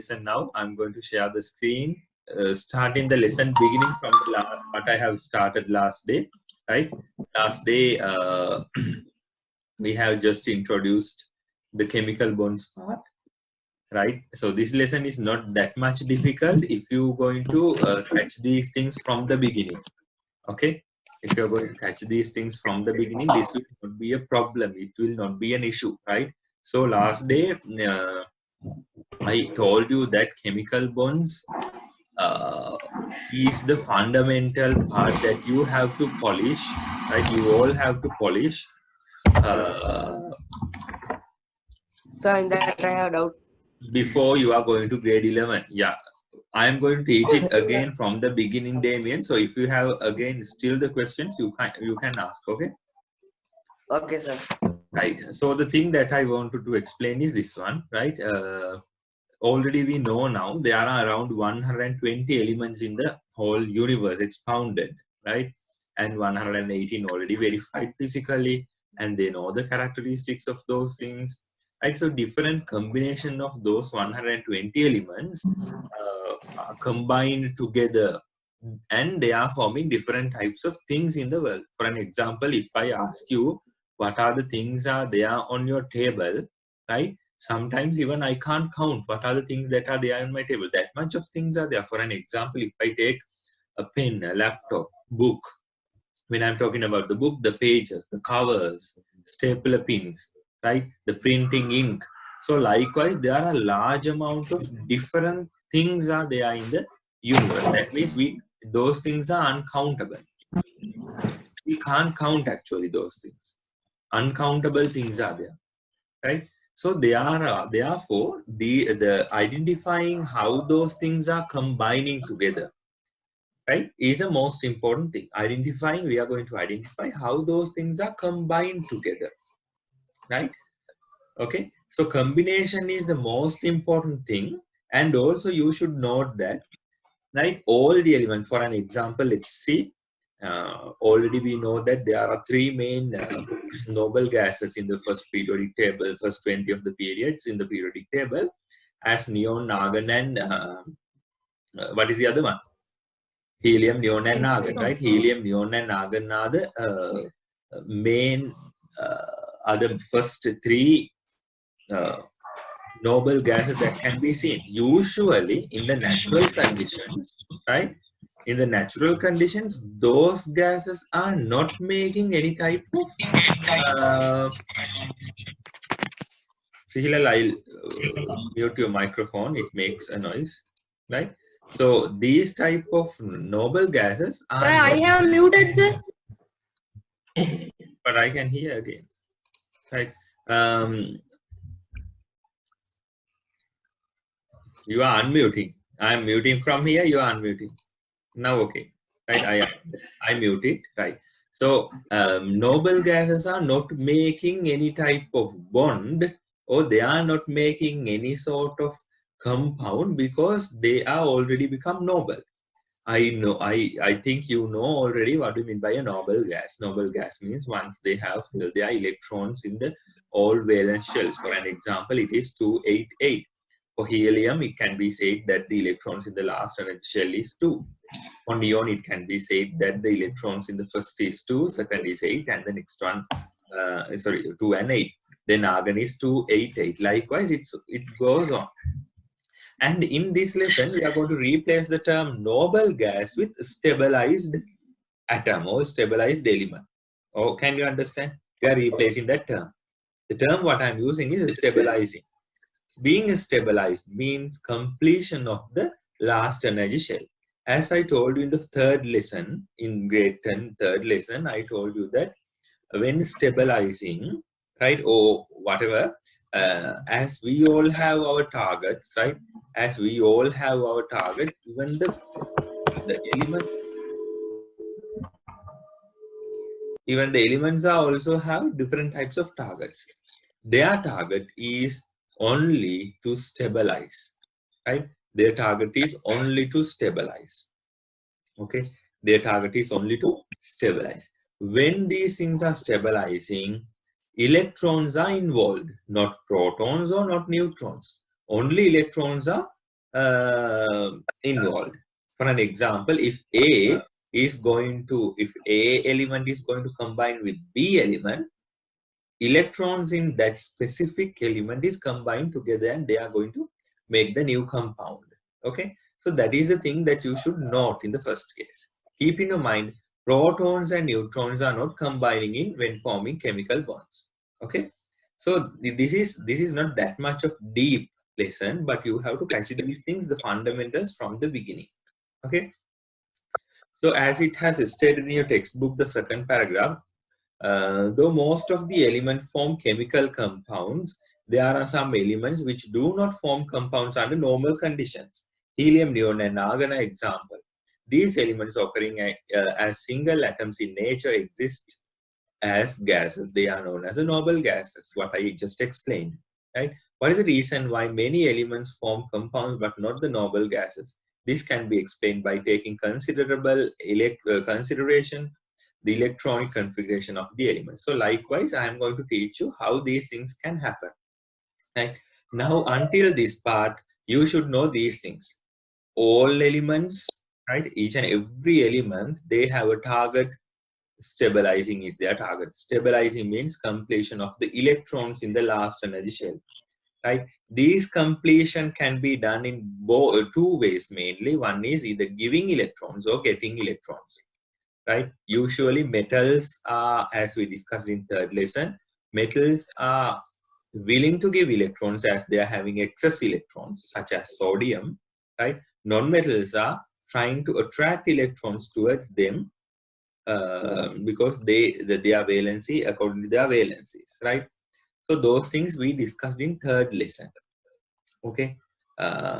lesson now. I'm going to share the screen, starting the lesson beginning from what I have started last day, right? Last day, we have just introduced the chemical bonds part, right? So this lesson is not that much difficult if you're going to catch these things from the beginning, okay? If you're going to catch these things from the beginning, this will not be a problem. It will not be an issue, right? So last day, I told you that chemical bonds is the fundamental part that you have to polish, right? You all have to polish. So in that I have doubt. Before you are going to grade 11. Yeah, I am going to teach it again from the beginning, Damien. So if you have again still the questions, you can ask, okay? Okay, sir. Right. So the thing that I wanted to explain is this one, right? Already we know now there are around 120 elements in the whole universe expounded, right? And 118 already verified physically, and they know the characteristics of those things, right? So different combination of those 120 elements are combined together, and they are forming different types of things in the world. For an example, if I ask you what are the things are there on your table, right? Sometimes even I can't count what are the things that are there on my table. That much of things are there. For an example, if I take a pen, a laptop, book, when I'm talking about the book, the pages, the covers, stapler pins, right? The printing ink. So likewise, there are a large amount of different things are there in the universe. That means those things are uncountable. We can't count actually those things. Uncountable things are there, right? So they are therefore the identifying how those things are combining together, right, is the most important thing. We are going to identify how those things are combined together, right? Okay, so combination is the most important thing, and also you should note that, right, all the elements. For an example, let's see. Already we know that there are three main noble gases in the first periodic table, first 20 of the periods in the periodic table, as neon, argon, and what is the other one? Helium, neon, and argon, right? Helium, neon, and argon are the main, are the first three noble gases that can be seen. Usually in the natural conditions, right? In the natural conditions, those gases are not making any type of Sihilal, I'll mute your microphone. It makes a noise, right? So these type of noble gases are I have muted, sir. But I can hear again, right? You are unmuting. I am muting from here. You are unmuting. Now, okay, right? I mute it, right? So noble gases are not making any type of bond, or they are not making any sort of compound because they are already become noble. I think you know already what we mean by a noble gas. Noble gas means once they have filled their electrons in the all valence shells. For an example, it is 288. For helium, it can be said that the electrons in the last energy shell is 2. For neon, it can be said that the electrons in the first is 2, second is 8, and the next one, 2 and 8. Then argon is 288. Likewise, it goes on. And in this lesson, we are going to replace the term noble gas with stabilized atom or stabilized element. Oh, can you understand? We are replacing that term. The term what I'm using is stabilizing. Being stabilized means completion of the last energy shell. As I told you in the third lesson, in grade 10, third lesson, I told you that when stabilizing, right, or whatever, as we all have our targets, right, as we all have our target, even the elements are also have different types of targets. Their target is only to stabilize, right? Their target is only to stabilize. Okay, their target is only to stabilize. When these things are stabilizing, electrons are involved, not protons or not neutrons. Only electrons are involved. For an example, if A element is going to combine with B element, electrons in that specific element is combined together and they are going to make the new compound. Okay, so that is the thing that you should note in the first case. Keep in your mind, protons and neutrons are not combining in when forming chemical bonds. Okay, so this is not that much of deep lesson, but you have to catch these things, the fundamentals from the beginning. Okay, so as it has stated in your textbook, the second paragraph, though most of the elements form chemical compounds, there are some elements which do not form compounds under normal conditions. Helium, neon, and argon are example. These elements occurring as single atoms in nature exist as gases. They are known as noble gases, what I just explained. Right? What is the reason why many elements form compounds but not the noble gases? This can be explained by taking considerable consideration the electronic configuration of the element. So likewise, I am going to teach you how these things can happen. Right? Now, until this part, you should know these things. All elements, right? Each and every element, they have a target. Stabilizing is their target. Stabilizing means completion of the electrons in the last energy shell. Right? These completion can be done in two ways mainly. One is either giving electrons or getting electrons. Right? Usually metals are, as we discussed in third lesson, metals are willing to give electrons as they are having excess electrons, such as sodium, right? Non-metals are trying to attract electrons towards them because their valency according to their valencies, right? So those things we discussed in third lesson. Okay,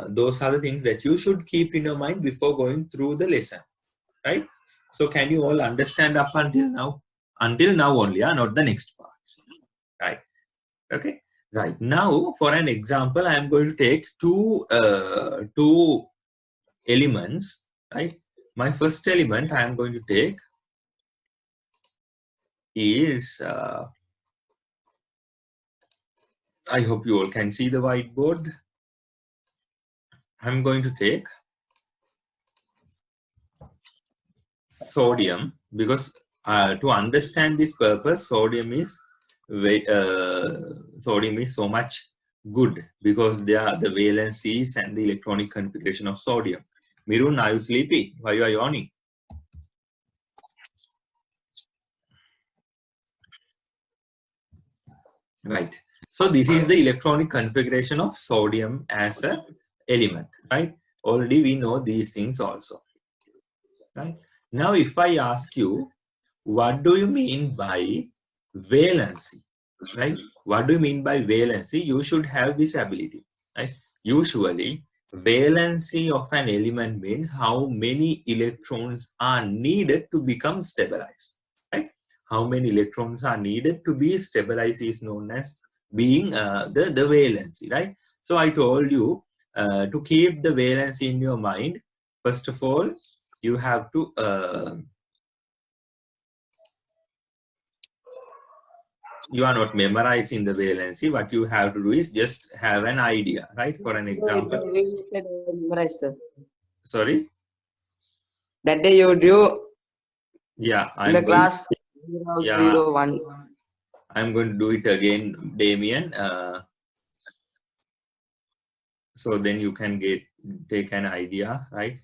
those are the things that you should keep in your mind before going through the lesson, right? So can you all understand up until now? Until now only, not the next parts, right? Okay, right. Now for an example, I am going to take two elements, right? My first element I am going to take is, I hope you all can see the whiteboard. I'm going to take sodium because to understand this purpose, sodium is so much good because they are the valencies and the electronic configuration of sodium. Mirun, are you sleepy? Why you are yawning? Right. So this is the electronic configuration of sodium as an element, right? Already we know these things also, right? Now, if I ask you, what do you mean by valency, right? What do you mean by valency? You should have this ability, right? Usually, valency of an element means how many electrons are needed to become stabilized, right? How many electrons are needed to be stabilized is known as being the valency, right? So I told you to keep the valency in your mind. First of all, you have to you are not memorizing the valency. What you have to do is just have an idea, right? For an example. Memorize, sir. Sorry? That day you drew Yeah, in the I'm going. class 0, Yeah, 0, 1. I'm going to do it again, Damien. So then you can take an idea, right?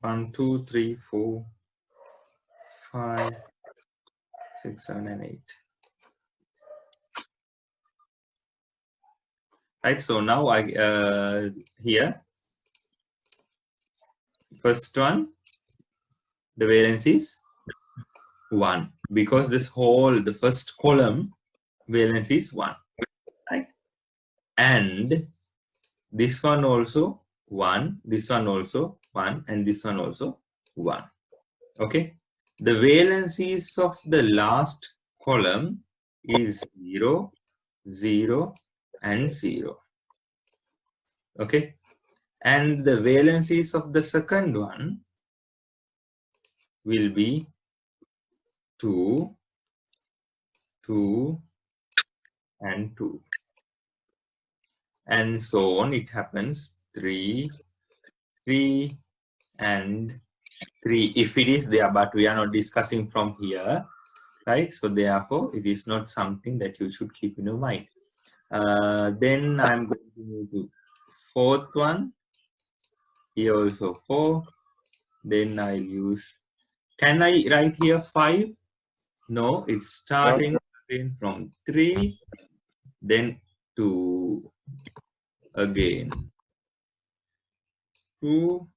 1, 2, 3, 4, 5, 6, 7, and 8. Right. So now I here first one, the valence is 1 because the first column valence is 1, right? And this one also 1, this one also 1, and this one also 1. Okay, the valencies of the last column is 0, 0, and 0. Okay, and the valencies of the second one will be 2, 2, and 2. and so on. It happens 3, 3, and 3 if it is there, but we are not discussing from here, right? So therefore, it is not something that you should keep in your mind. Then I'm going to move to fourth one. Here also 4. Then I'll use. Can I write here 5? No, it's starting again from 3, then 2, again 2,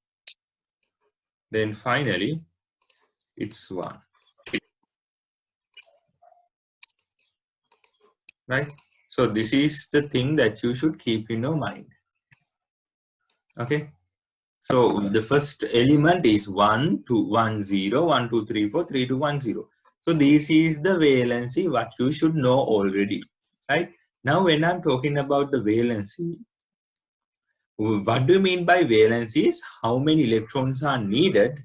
then finally it's 1. Right? So this is the thing that you should keep in your mind. Okay. So the first element is 1, 2, 1, 0, 1, 2, 3, 4, 3, 2, 1, 0. So this is the valency what you should know already. Right? Now when I'm talking about the valency, what do you mean by valency is how many electrons are needed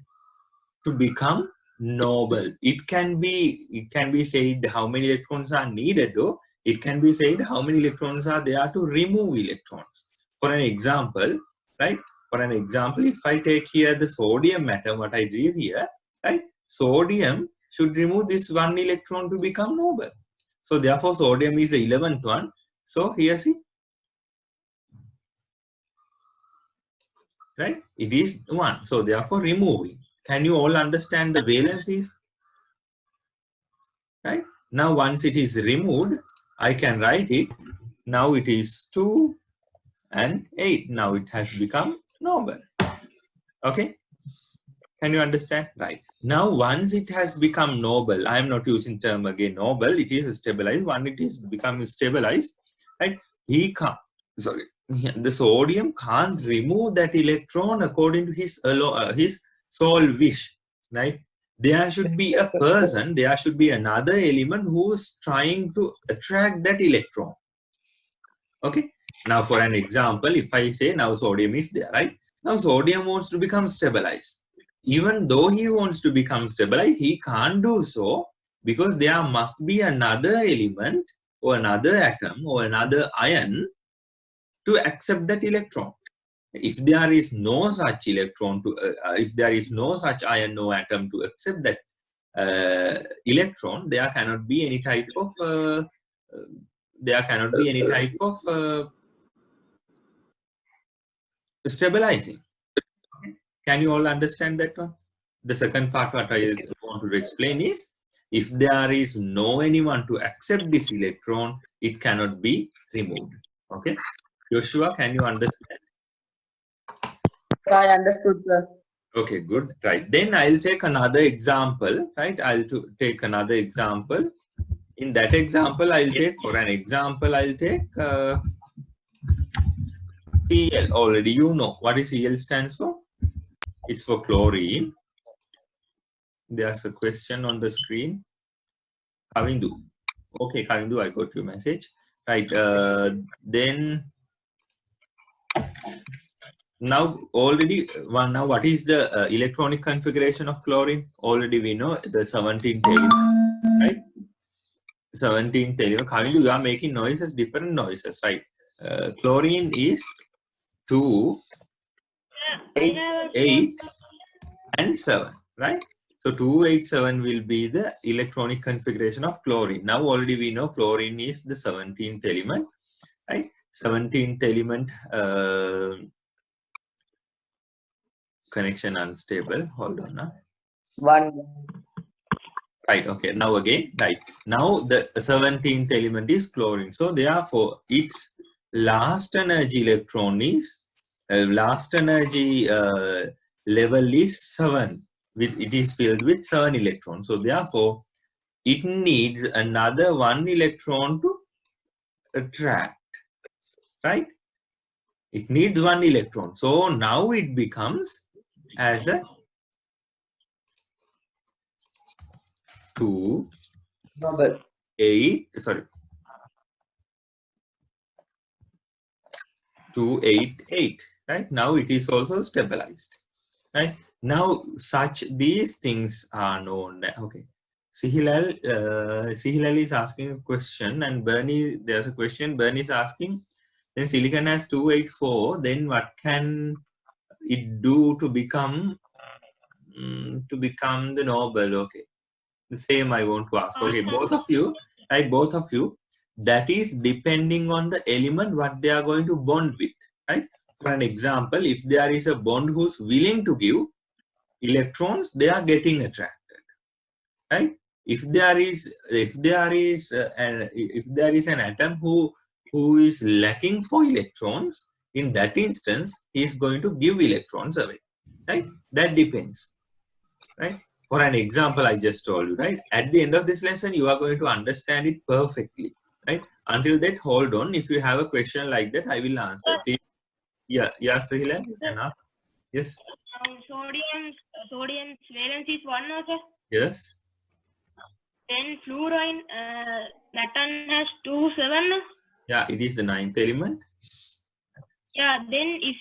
to become noble. It can be said how many electrons are needed, though it can be said how many electrons are there to remove electrons. For an example, right? For an example, if I take here the sodium atom, what I did here, right? Sodium should remove this 1 electron to become noble. So therefore, sodium is the 11th one. So here see, right? It is 1. So therefore, removing. Can you all understand the valencies? Right? Now, once it is removed, I can write it. Now it is 2 and 8. Now it has become noble. Okay? Can you understand? Right. Now, once it has become noble, I am not using term again noble, it is stabilized. When it is become stabilized, right? He can't, sorry, the sodium can't remove that electron according to his sole wish, right? There should be a person, there should be another element who's trying to attract that electron. Okay. Now, for an example, if I say now sodium is there, right? Now sodium wants to become stabilized. Even though he wants to become stabilized, he can't do so because there must be another element or another atom or another ion to accept that electron. If there is no such electron to, if there is no such ion or atom to accept that electron, there cannot be any type of stabilizing. Can you all understand that one? The second part what I want to explain is, if there is no anyone to accept this electron, it cannot be removed. Okay, Joshua, can you understand? So I understood, sir. Okay, good. Right. Then I'll take another example. Right. Take another example. In that example, for an example, I'll take Cl. Already you know what is Cl stands for. It's for chlorine. There's a question on the screen. Kavindu. Okay, Kavindu, I got your message. Right. Then now now what is the electronic configuration of chlorine? Already we know the 17th element, right? 17th element. Kavindu, you are making noises, different noises, right? Chlorine is 2, 8, and 7, right? So 287 will be the electronic configuration of chlorine. Now already we know chlorine is the 17th element, right? 17th element connection unstable. Hold on now. 1. Right, okay. Now again, right. Now the 17th element is chlorine. So therefore its last energy electron is last energy level is 7. It is filled with 7 electrons. So therefore it needs another 1 electron to attract, right? It needs 1 electron. So now it becomes as a 2, Noble. 8, sorry, 288, right? Now it is also stabilized, right? Now these things are known. Okay, Sihilal is asking a question, and Bernie, there's a question Bernie is asking, Then silicon has 284. Then what can it do to become the noble? Okay, the same I want to ask. Okay, both of you, right? Both of you. That is depending on the element what they are going to bond with, right? For an example, if there is a bond who's willing to give electrons, they are getting attracted, right? If there is an atom who is lacking for electrons, in that instance he is going to give electrons away, right? That depends, right? For an example I just told you, right? At the end of this lesson you are going to understand it perfectly, right? Until that, hold on. If you have a question like that, I will answer. Please. Yeah, Sahila, you can ask. Yes. Sodium's valence is 1 also. Yes. Then fluorine, Natan has 2, 7. Yeah, it is the 9th element. Yeah, then if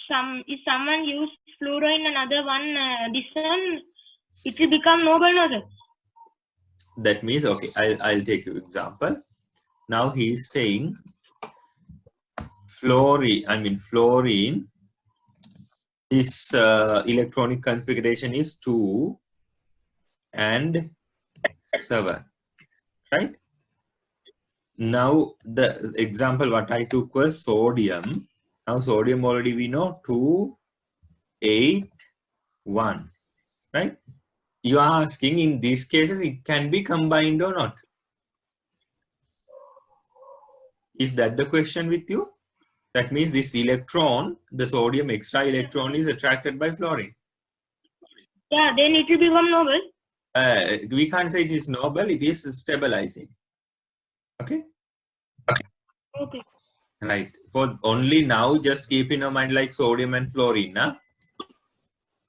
someone use fluorine another one, this one, it will become noble also. That means, okay, I'll take you example. Now he is saying fluorine, his electronic configuration is 2 and 7, right? Now the example what I took was sodium. Now sodium already we know 2, 8, 1, right? You are asking in these cases it can be combined or not. Is that the question with you? That means this electron, the sodium extra electron, is attracted by fluorine. Yeah, then it will become noble. We can't say it is noble, it is stabilizing. Okay? Okay. Right. For only now, just keep in your mind like sodium and fluorine, nah?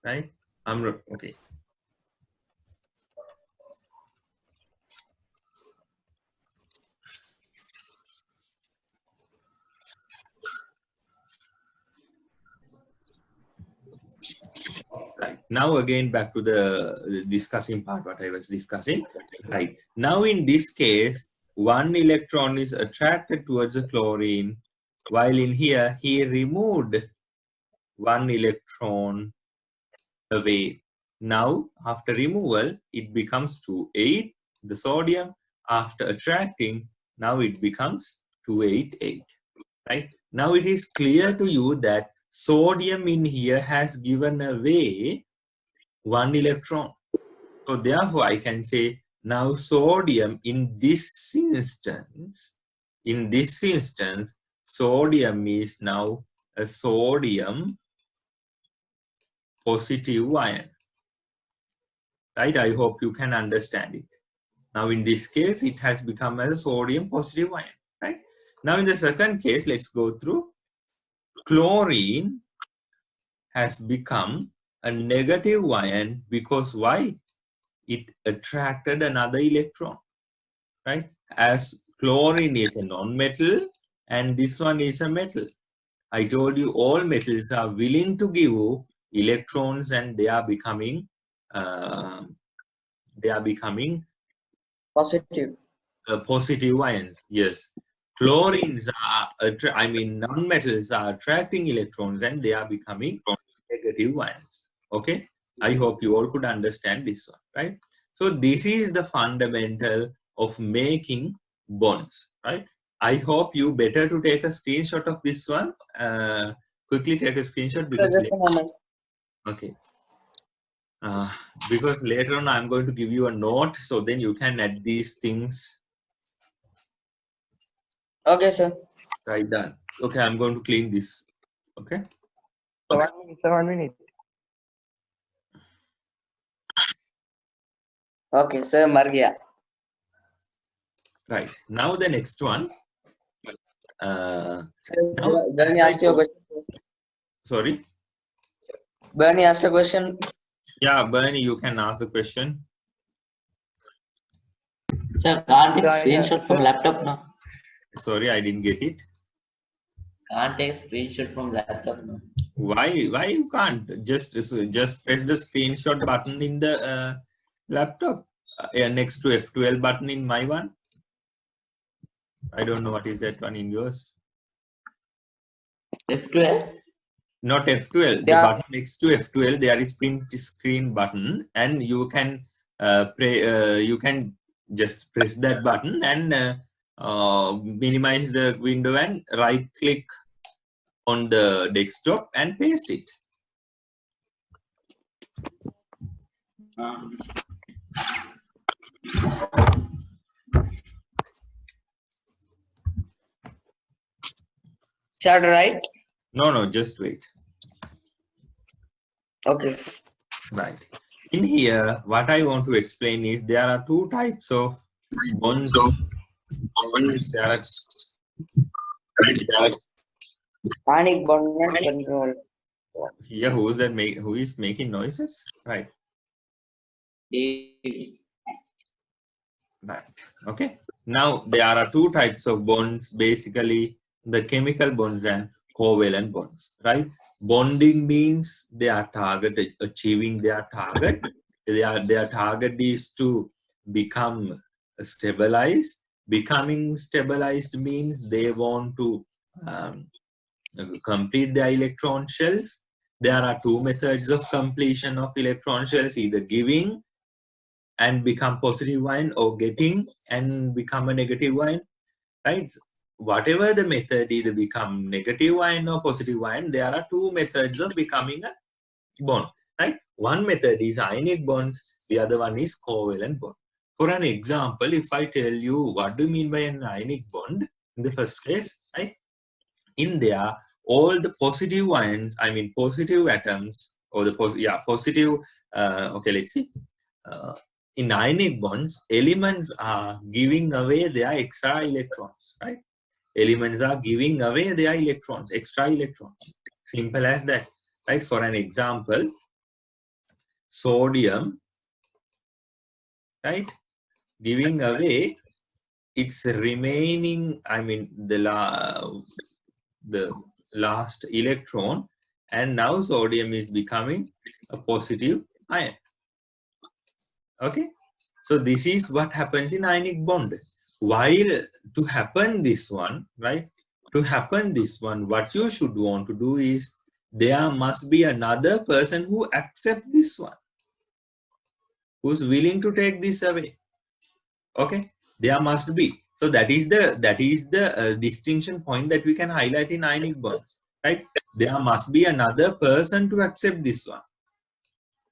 Right? Okay. Right. Now again back to the discussing part what I was discussing. Right. Now in this case, one electron is attracted towards the chlorine, while in here he removed one electron away. Now after removal, it becomes 2,8. The sodium, after attracting, now it becomes 288. Right. Now it is clear to you that sodium in here has given away one electron. So therefore I can say now sodium in this instance, sodium is now a sodium positive ion. Right? I hope you can understand it. Now in this case, it has become as a sodium positive ion. Right? Now in the second case, let's go through. Chlorine has become a negative ion because why? It attracted another electron, right? As chlorine is a non-metal and this one is a metal. I told you all metals are willing to give electrons and they are becoming Positive. Positive ions. Yes, chlorines are non-metals are attracting electrons and they are becoming negative ions. Okay, I hope you all could understand this one, right? So this is the fundamental of making bonds, right? I hope you better to take a screenshot of this one. Quickly take a screenshot because Just a moment. okay. Because later on I'm going to give you a note, so then you can add these things. Okay, sir. Right, done. Okay, I'm going to clean this. Okay. So 1 minute, sir, 1 minute. Okay, sir. Margia. Right. Now the next one. Sir, Now, Bernie asked you a question. sorry. Bernie asked a question. Yeah, Bernie, you can ask the question. Sir, can't take Sir, screenshot from sir. laptop now. Sorry, I didn't get it. Can't take screenshot from laptop now. Why you can't? Just press the screenshot button in the laptop next to F12 button in my one. I don't know what is that one in yours. F12? Not F12. The Yeah. button next to F12, there is print screen button, and you can you can just press that button and minimize the window and right click on the desktop and paste it. Start right? No, just wait. Okay, sir. Right. In here, what I want to explain is there are two types of bonds. There are Ionic bond and control. here who is making noises? Right. Right. Okay. Now there are two types of bonds, basically the chemical bonds and covalent bonds. Right. Bonding means they are achieving their target. Their target is to become stabilized. Becoming stabilized means they want to complete their electron shells. There are two methods of completion of electron shells: either giving and become positive ion, or getting and become a negative ion, right? Whatever the method, either become negative ion or positive ion, there are two methods of becoming a bond, right? One method is ionic bonds, the other one is covalent bond. For an example, if I tell you what do you mean by an ionic bond in the first case, right? In there, all the positive ions, I mean positive atoms, or the positive, okay, let's see. In ionic bonds, elements are giving away their extra electrons, right? Elements are giving away their electrons, extra electrons. Simple as that, right? For an example, sodium, right? Giving away its remaining, I mean, the last electron, and now sodium is becoming a positive ion. Okay, so this is what happens in ionic bond. While to happen this one, right? To happen this one, what you should want to do is there must be another person who accepts this one, who's willing to take this away. Okay, there must be. So that is the distinction point that we can highlight in ionic bonds, right? There must be another person to accept this one,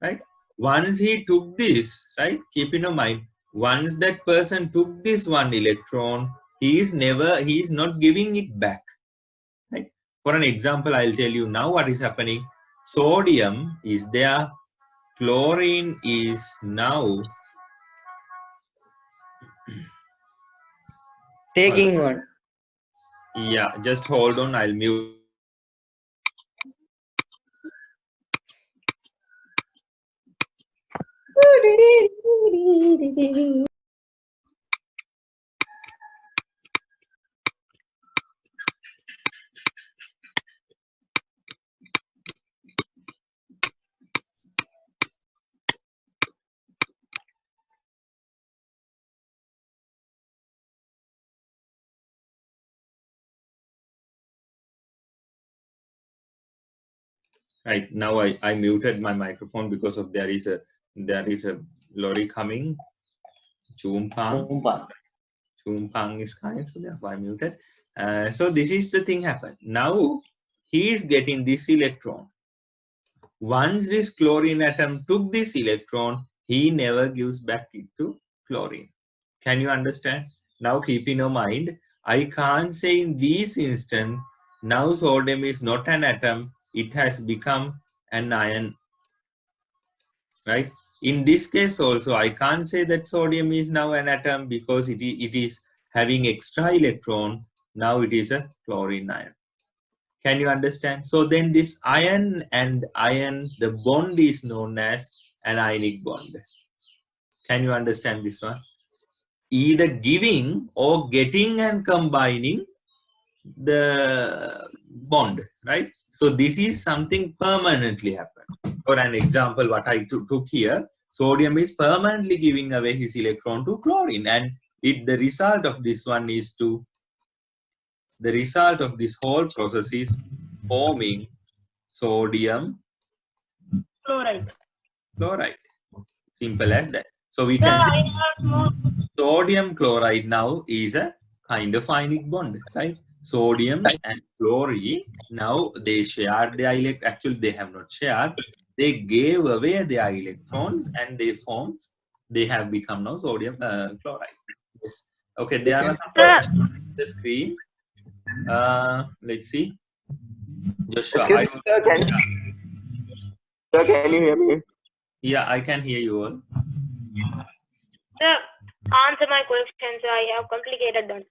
right? Once he took this, right, keep in mind, once that person took this one electron, he is not giving it back, right? For an example, I'll tell you now what is happening. Sodium is there, chlorine is now Taking one. yeah, just hold on, I'll mute. Right, now I muted my microphone because of there is a lorry coming. Chumpang is coming, so therefore I muted. So this is the thing happened. Now he is getting this electron. Once this chlorine atom took this electron, he never gives back it to chlorine. Can you understand? Now keep in your mind, I can't say in this instant, now sodium is not an atom, it has become an ion, right? In this case also, I can't say that sodium is now an atom because it is having extra electron. Now it is a chlorine ion. Can you understand? So then this ion and ion, the bond is known as an ionic bond. Can you understand this one? Either giving or getting and combining the bond, right? So this is something permanently happen. For an example, what I took here, sodium is permanently giving away his electron to chlorine, and the result of this one is the result of this whole process is forming sodium Chloride. chloride. Simple as that. So we Sir, can say I have more. sodium chloride now is a kind of ionic bond, right? Sodium and chlorine, now they share their actually they have not shared, they gave away their electrons and they have become now sodium chloride. Yes. Okay, there are some Sir, questions on the screen. Let's see. Joshua, Excuse me, sir, can you hear me? yeah, I can hear you all. sir, answer my question. Sir, I have complicated one.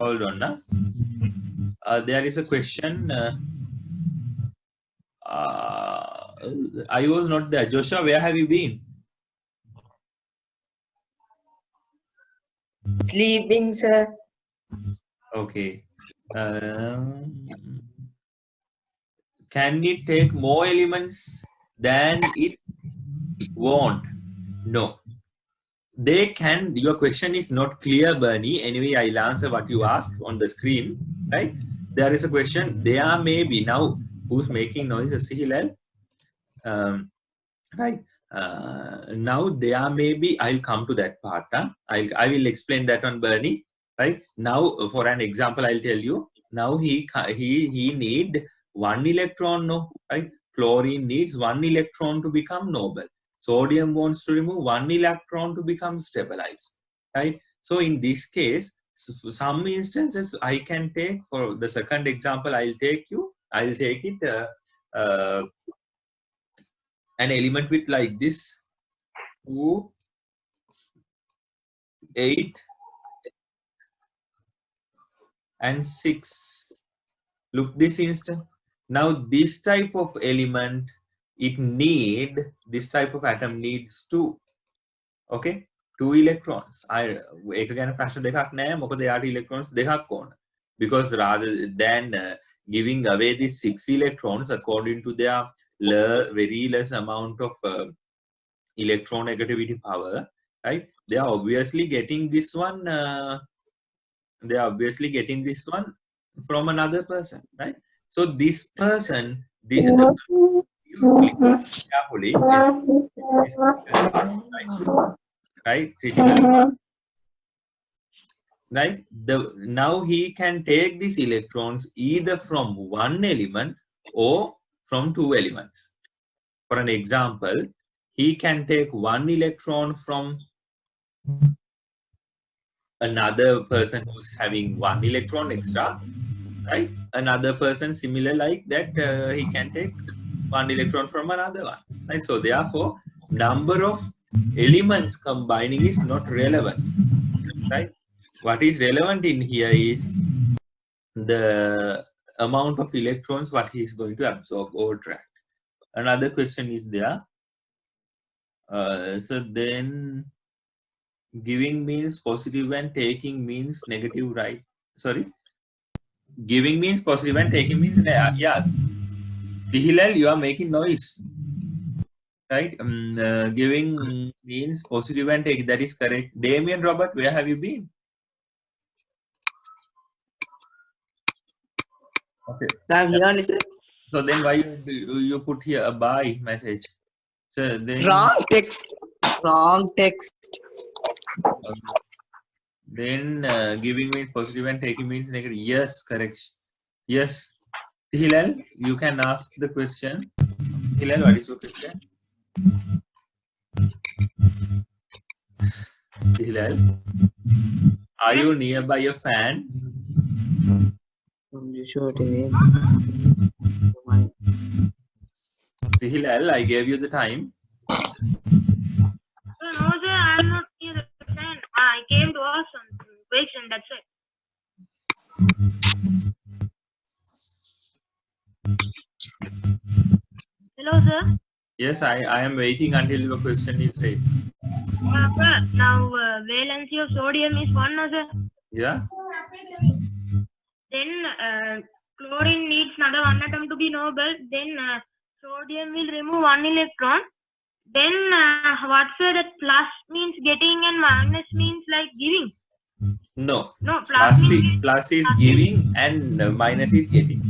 Hold on now. There is a question. I was not there. Joshua, where have you been? Sleeping, sir. Okay. Can it take more elements than it want? No. They can. Your question is not clear, Bernie. Anyway, I'll answer what you asked on the screen. Right? There is a question. There may be now. Who's making noise? Sihilal. Right. Now there may be. I'll come to that part. I will explain that on Bernie. Right. Now, for an example, I'll tell you. Now he need one electron. No. Right. Chlorine needs one electron to become noble. Sodium wants to remove one electron to become stabilized. Right. So in this case, some instances I can take, for the second example, I'll take it. An element with like this 2, 8 and 6. Look this instant. Now this type of element, this type of atom needs 2. Okay, 2 electrons. ඒක ගැන ප්‍රශ්න දෙකක් නැහැ. මොකද එයාට electrons දෙකක් ඕන. Because rather than giving away these 6 electrons according to their very less amount of electronegativity power, right? They are obviously getting this one. From another person, right? So this person, carefully, right? Critical, right? Now he can take these electrons either from one element or from 2 elements. For an example, he can take one electron from another person who's having one electron extra, right? Another person similar like that, he can take one electron from another one, right? So therefore, number of elements combining is not relevant, right? What is relevant in here is the amount of electrons what he is going to absorb or track. Another question is there. So then giving means positive and taking means negative, right? Sorry. Giving means positive and taking means negative. Yeah. Dihilal, you are making noise. Right? Giving means positive and taking. That is correct. Damien Robert, where have you been? Okay. I'm here, sir. So then why you put here a bye message? So then Wrong text. Wrong text. Then giving means positive and taking means negative. Yes, correct. Yes. Hilal, you can ask the question. Hilal, what is your question? Hilal, are you nearby a fan? Hilal, I gave you the time. No, sir, I'm not near the fan. I came to ask some question. That's it. Hello, sir. Yes, I am waiting until your question is raised. Sir, now valency of sodium is 1, no, sir. Yeah. Then chlorine needs another one atom to be noble. Then sodium will remove 1 electron. Then what's that plus means getting and minus means like giving. No. No, Plus is giving and minus is getting.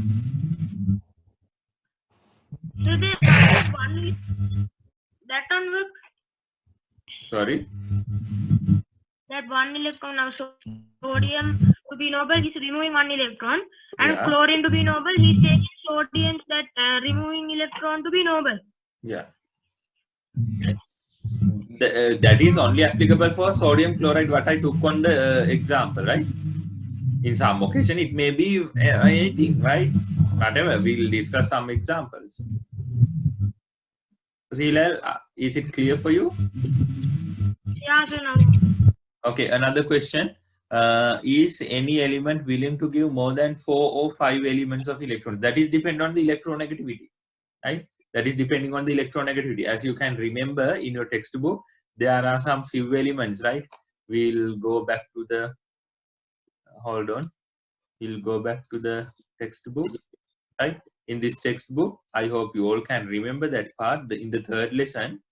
So the one that one work. Sorry. That one electron now sodium to be noble, he's removing one electron, and Yeah. chlorine to be noble, he's taking sodium that removing electron to be noble. Yeah. That is only applicable for sodium chloride, what I took on the example, right? In some occasion, it may be anything, right? Whatever, we'll discuss some examples. Silal, is it clear for you? Yeah, so now. Okay, another question. Is any element willing to give more than 4 or 5 elements of electrons? That is depend on the electronegativity, right? That is depending on the electronegativity. As you can remember in your textbook, there are some few elements, right? We'll go back to the, hold on. We'll go back to the textbook, right? In this textbook, I hope you all can remember that part. In the third lesson,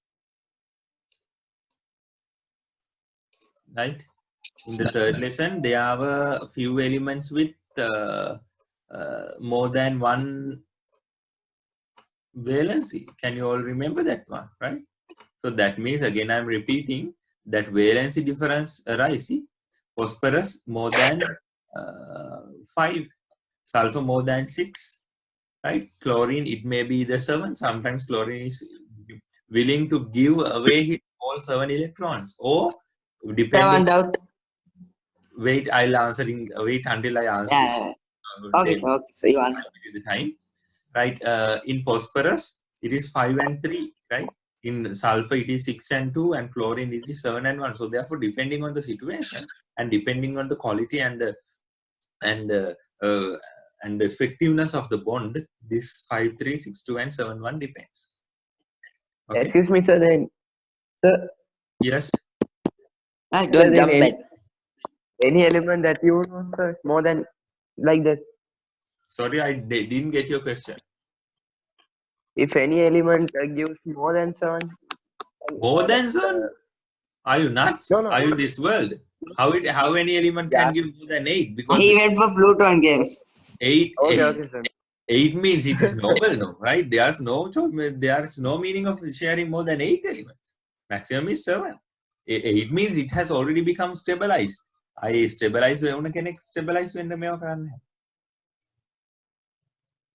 right? In the third lesson, there were a few elements with more than one valency. Can you all remember that one, right? So that means, again, I'm repeating that valency difference arises. Phosphorus more than 5, sulfur more than 6, right? Chlorine, it may be the 7. Sometimes chlorine is willing to give away his all 7 electrons, or depending. One doubt. Wait, wait until I answer this. Yeah. Okay, Then sir. Okay, so you answer. the time, right? In phosphorus, it is 5 and 3, right? In sulfur, it is 6 and 2, and chlorine, it is 7 and 1. So therefore, depending on the situation and depending on the quality and the effectiveness of the bond, this 5, 3, 6, 2, and 7, 1 depends. Okay. Excuse me, sir. Then, sir, Yes. Don't jump back. any element that you know, sir, more than like that. Sorry, I didn't get your question. If any element gives more than 7. More than 7? Are you nuts? No, no. Are you this world? How any element can give more than 8? Because He went for Pluton game. 8, Okay, sir. 8 means it is noble, no, right? There's no meaning of sharing more than 8 elements. Maximum is 7. 8 means it has already become stabilized. I stabilize when can stabilize when the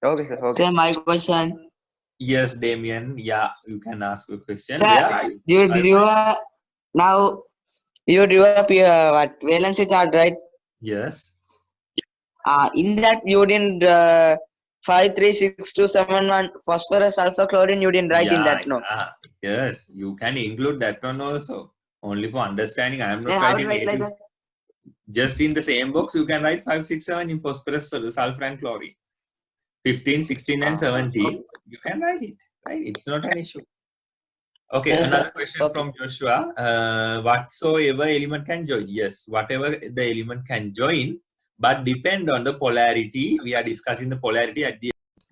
Okay, sir. Okay. Sir, my question. Yes, Damien. Yeah, you can ask a question. Sir, you drew now you drew up your what valency chart, right? Yes. In that you didn't 5, 3, 6, 2, 7, 1 phosphorus, sulfur, chlorine. You didn't write in that, no. Yes, you can include that one also. Only for understanding. I am not Then how to writing write like that? just in the same box. You can write 5, 6, 7 in phosphorus, sulfur, and chlorine. 15, 16, and 17. You can write it. Right? It's not an issue. Okay, another question from Joshua. Whatsoever element can join? Yes, whatever the element can join, but depend on the polarity. We are discussing the polarity at the end.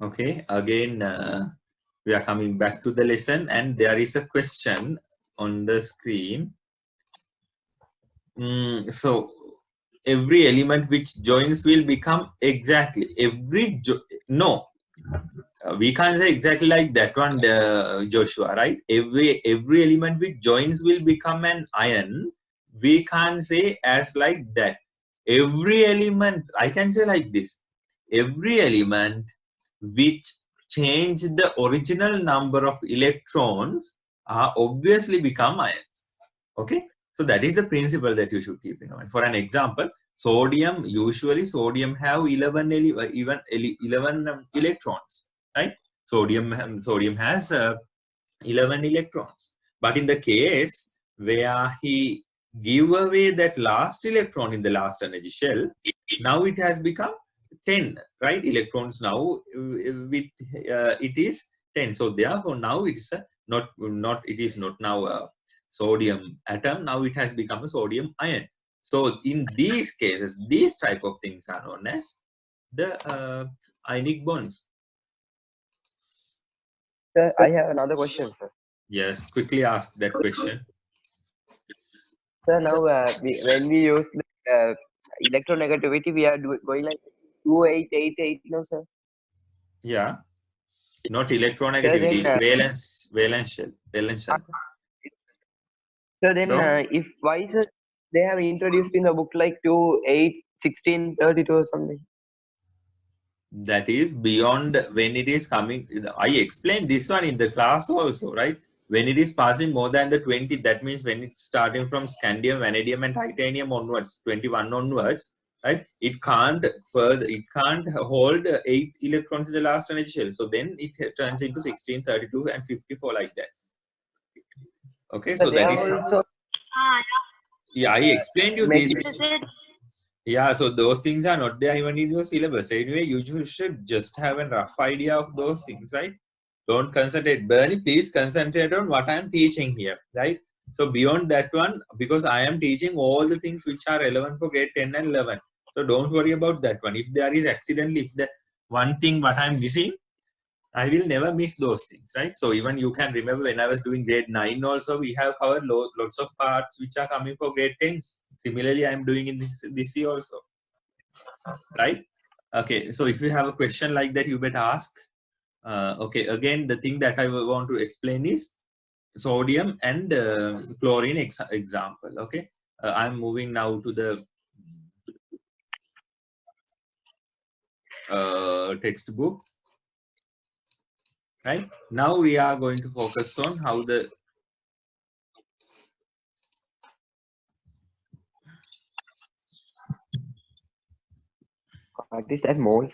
Okay, again, we are coming back to the lesson, and there is a question on the screen. So, every element which joins will become exactly no. We can't say exactly like that one, Joshua, right? Every element which joins will become an ion. We can't say as like that. Every element, I can say like this. Every element which change the original number of electrons are obviously become ions. Okay? So that is the principle that you should keep in mind. For an example, sodium, usually sodium have 11 electrons. Right? Sodium has 11 electrons. But in the case where he give away that last electron in the last energy shell, now it has become 10, right? Electrons now with it is 10. So therefore now it is not now a sodium atom. Now it has become a sodium ion. So in these cases, these type of things are known as the ionic bonds. Sir, I have another question, sir. Yes, quickly ask that question. So now when we use the electronegativity, we are going like 2888 now, sir. Yeah. Not So electronegativity, then, valence shell. so then So if why sir, they have introduced in the book like 2, 8, 16, 32 or something. that is beyond when it is coming. I explained this one in the class also, right? When it is passing more than the 20, that means when it's starting from scandium, vanadium, and titanium onwards, 21 onwards, right? It can't hold 8 electrons in the last energy shell. So then it turns into 16, 32, and 54 like that. Okay, So so they that are is, also yeah, I explained you this. making Yeah, so those things are not there even in your syllabus. Anyway, you should just have a rough idea of those things, right? Don't concentrate. Bernie, please concentrate on what I'm teaching here, right? So beyond that one, because I am teaching all the things which are relevant for grade 10 and 11. So don't worry about that one. If there is accidentally, if the one thing what I'm missing, I will never miss those things, right? So even you can remember when I was doing grade 9 also, we have covered lots of parts which are coming for grade 10s. Similarly, I'm doing in this year also, right? Okay, so if you have a question like that, you better ask. Okay, again, the thing that I want to explain is sodium and chlorine example, okay? I'm moving now to the textbook. Right now we are going to focus on how the what is that moles?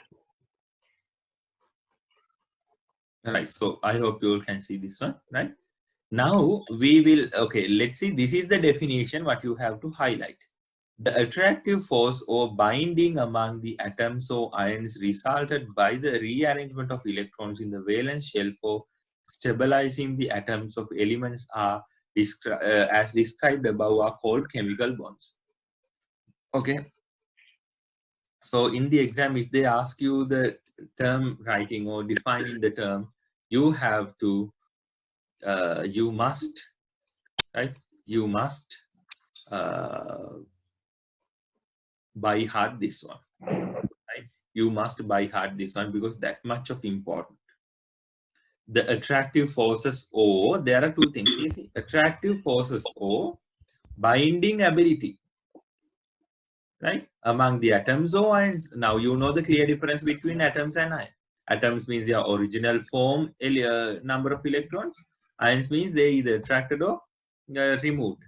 right. So I hope you all can see this one. Right now we will, okay, let's see, this is the definition what you have to highlight. The attractive force or binding among the atoms or ions resulted by the rearrangement of electrons in the valence shell for stabilizing the atoms of elements are as described above are called chemical bonds. Okay. So in the exam, if they ask you the term writing or defining the term, you have to, you must, right? You must by heart this one, right? You must by heart this one because that much of important. The attractive forces or there are two things. You see, attractive forces or binding ability, right? Among the atoms or ions. Now you know the clear difference between atoms and ions. Atoms means their original form, number of electrons. Ions means they either attracted or removed.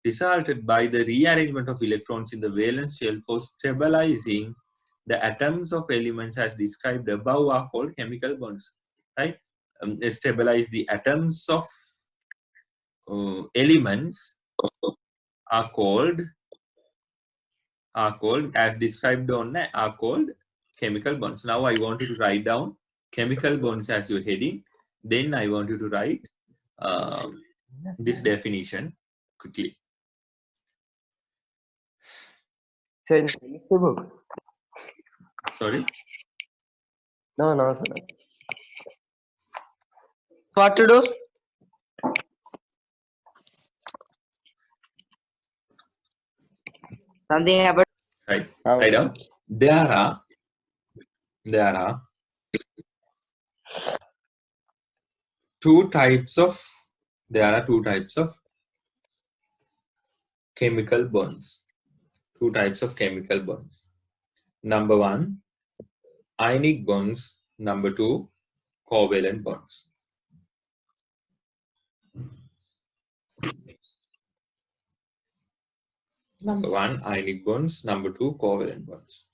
Resulted by the rearrangement of electrons in the valence shell for stabilizing the atoms of elements as described above are called chemical bonds. Right? Stabilize the atoms of elements are called as described on are called chemical bonds. Now I want you to write down chemical bonds as your heading. Then I want you to write this definition quickly. So in the book? Sorry. No, no, sir. What to do? Something happened. Right. Write down. There are two types of chemical bonds. Two types of chemical bonds. Number one, ionic bonds. Number two, covalent bonds. Number one, ionic bonds. Number two, covalent bonds.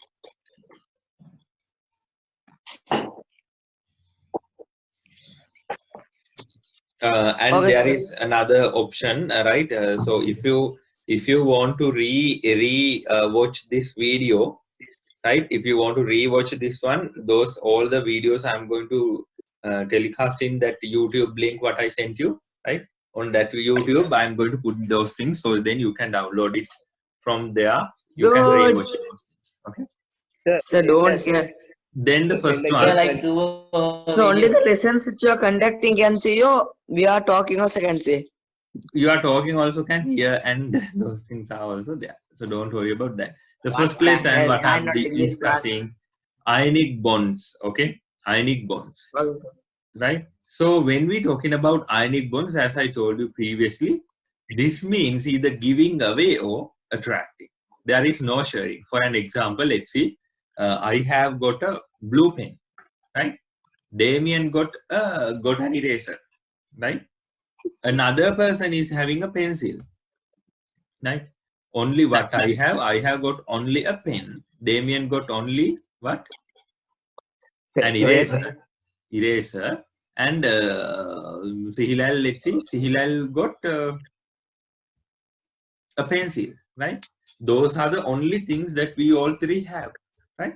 And Okay, there sir. is another option, right? So if you want to watch this video, right? If you want to re-watch this one, all the videos I'm going to telecast in that YouTube link what I sent you, right? On that YouTube, I'm going to put those things so then you can download it from there. You can Good. re-watch those things. Okay. Sir, don't care. Then the first Yeah, one. like two So only the lessons which you are conducting can see you. We are talking also can see. you are talking also can hear, and those things are also there. So don't worry about that. The What first the lesson, hell? what I'm I'm not in this class. discussing, ionic bonds. Okay, ionic bonds, Okay. right? So when we talking about ionic bonds, as I told you previously, this means either giving away or attracting. There is no sharing. For an example, let's see. I have got a blue pen, right? Damien got an eraser, right? Another person is having a pencil, right? Only what I have got only a pen. Damien got only what? An eraser. Eraser. And Sihilal, let's see, Sihilal got a pencil, right? Those are the only things that we all three have, right?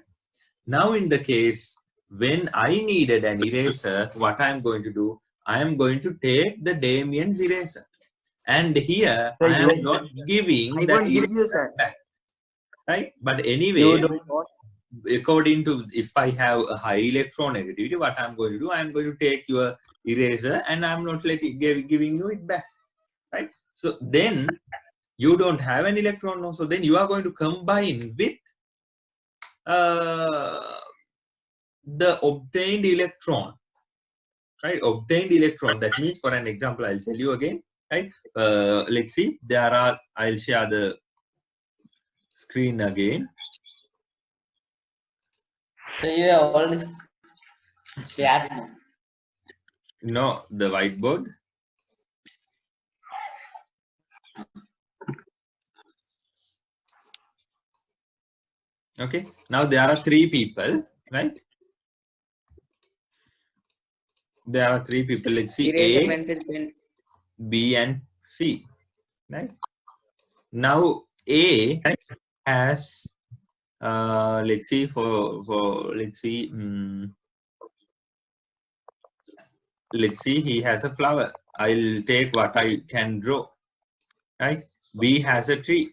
Now in the case, when I needed an eraser, what I'm going to do, I am going to take the Damien's eraser. And here, So I you am not giving I that won't give you, eraser sir. back, right? But you anyway, don't want according to, if I have a high electronegativity, what I'm going to do, I'm going to take your eraser and I'm not giving you it back, right? So then you don't have an electron now. So then you are going to combine with uh, the obtained electron, right? Obtained electron. That means, for an example, I'll tell you again, right? Let's see. There are. I'll share the screen again. So you have already shared now. No, the whiteboard. Okay. Now there are three people, right? There are three people. Let's see. Eraser, A, pencil, pen. B, and C, right? Now A has let's see, let's see, let's see, he has a flower. I'll take what I can draw, right? B has a tree,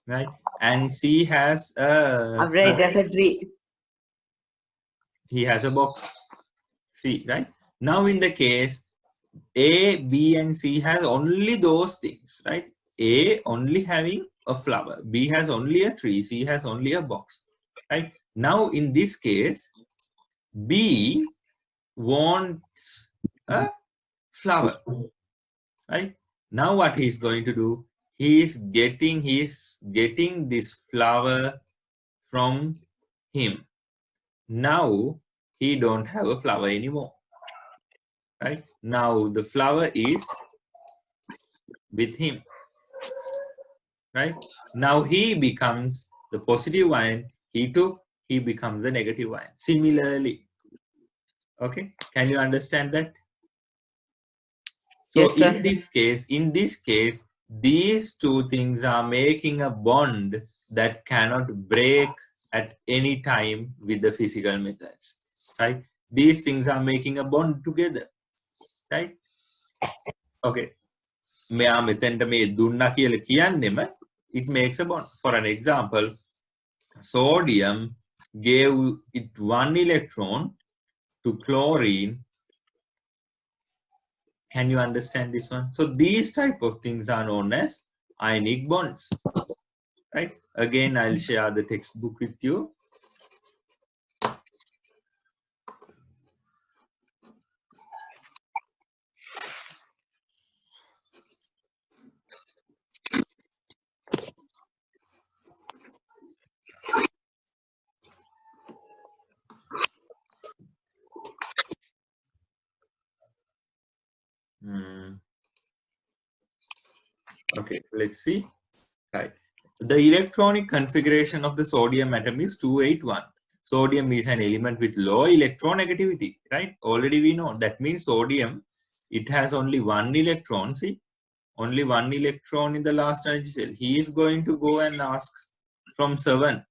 right? And C has Right, that's a tree. he has a box. C, right? Now in the case A, B, and C has only those things, right? A only having a flower, B has only a tree, C has only a box, right? Now in this case, B wants a flower, right? Now what he's going to do, he's getting this flower from him. Now he don't have a flower anymore, right? Now the flower is with him, right? Now he becomes the positive ion, he becomes the negative ion. Similarly, okay, can you understand that? So Yes, sir. in this case, these two things are making a bond that cannot break at any time with the physical methods, right? These things are making a bond together, right? Okay. මෙයා මෙතෙන්ට මේ දුන්නා කියලා කියන්නෙම it makes a bond. For an example, sodium gave it one electron to chlorine. Can you understand this one? So these type of things are known as ionic bonds, right? Again, I'll share the textbook with you. Okay, let's see. Right. The electronic configuration of the sodium atom is 281. Sodium is an element with low electronegativity, right? Already we know. That means sodium, it has only one electron. See, only one electron in the last energy cell. He is going to go and ask from 7,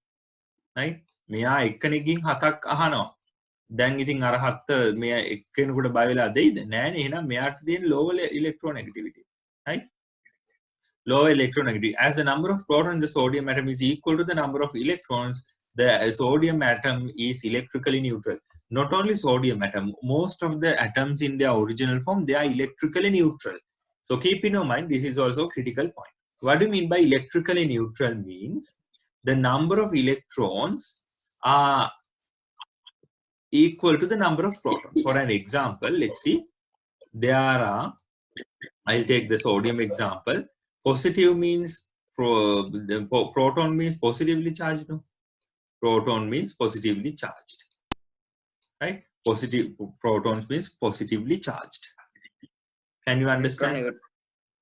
right? මෙයා එක්කෙනකින් 7ක් අහනවා. දැන් ඉතින් අර 7 මෙයා එක්කෙනෙකුට බය වෙලා දෙයිද? නෑනේ. එහෙනම් මෙයාට තියෙන low electronegativity, right? Low electronegativity. As the number of protons in the sodium atom is equal to the number of electrons, the sodium atom is electrically neutral. Not only sodium atom, most of the atoms in their original form, they are electrically neutral. So keep in your mind, this is also a critical point. What do you mean by electrically neutral? Means the number of electrons are equal to the number of protons. For an example, let's see, there are, I'll take the sodium example. Positive means proton means positively charged. No? Proton means positively charged, right? Positive protons means positively charged. Can you understand?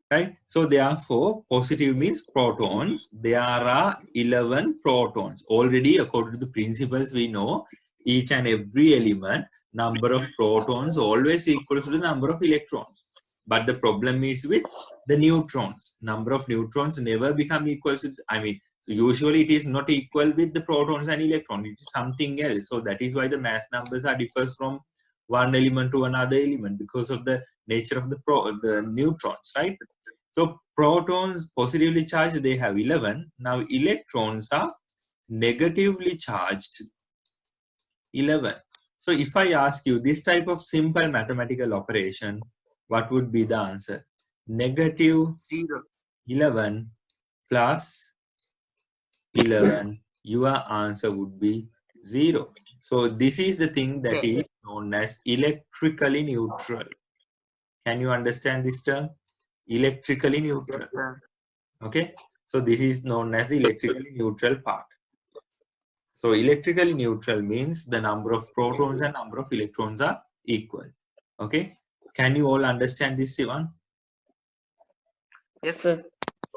Right? So therefore, positive means protons. There are 11 protons. Already, according to the principles we know, each and every element, number of protons always equals to the number of electrons. But the problem is with the neutrons. Number of neutrons never become equal to, so usually it is not equal with the protons and electrons. It is something else. So that is why the mass numbers are differs from one element to another element because of the nature of the neutrons, right? So protons positively charged, they have 11. Now electrons are negatively charged, 11. So if I ask you this type of simple mathematical operation, what would be the answer? Negative 11 plus 11, your answer would be 0. So this is the thing that is known as electrically neutral. Can you understand this term? Electrically neutral. Okay, so this is known as the electrically neutral part. So electrically neutral means the number of protons and number of electrons are equal. Okay, can you all understand this one? Yes, sir.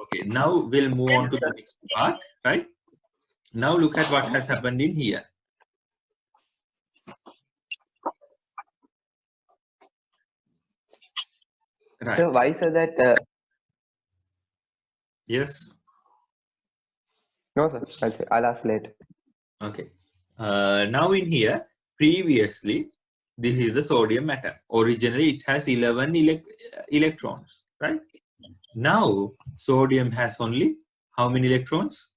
Okay, now we'll move on to the next part, right? Now look at what has happened in here. Right. So why so that? Yes. No, sir. I'll ask later. Okay. Now in here, previously, this is the sodium atom. Originally, it has 11 electrons, right? Now, sodium has only how many electrons?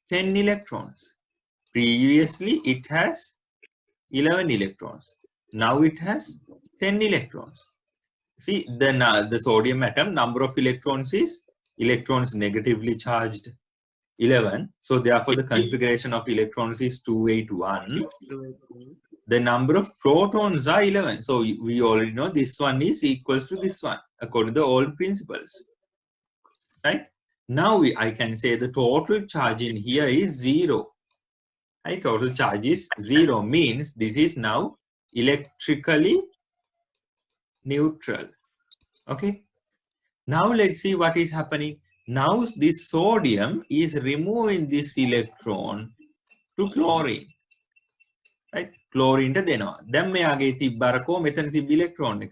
10 electrons. Previously, it has 11 electrons. Now it has 10 electrons. See, then the sodium atom, number of electrons is electrons negatively charged 11. So therefore, the configuration of electrons is 281. The number of protons are 11. So we already know this one is equals to this one according to the old principles. Right? Now I can say the total charge in here is 0. Right? Total charge is 0 means this is now electrically neutral. Okay. Now let's see what is happening. Now this sodium is removing this electron to chlorine. Right? Chlorine දෙනවා. දැන් මෙයාගේ තිබ්බරකෝ මෙතන තිබ්බ electron එක.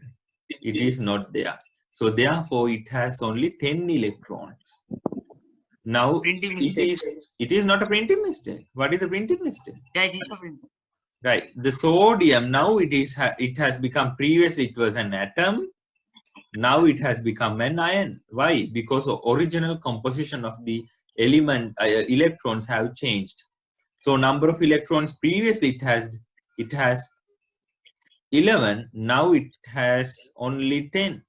It is not there. So therefore it has only 10 electrons. Now it is not a printing mistake. What is a printing mistake? Yeah, it is a printing. Right. The sodium now it has become, previously it was an atom. Now it has become an ion. Why? Because the original composition of the element electrons have changed. So number of electrons previously it has 11. Now it has only 10.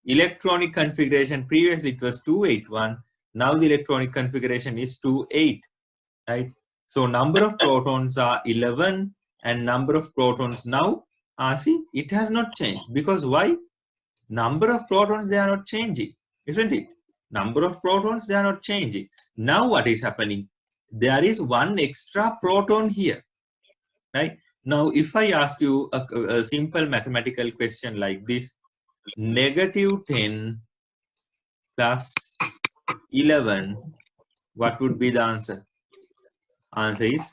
Electronic configuration previously it was 281. Now the electronic configuration is 28. Right. So number of protons are 11 and number of protons now see it has not changed. Because why? Number of protons, they are not changing, isn't it? Number of protons, they are not changing. Now what is happening? There is one extra proton here, right? Now if I ask you a simple mathematical question like this, negative 10 plus 11, what would be the answer? Answer is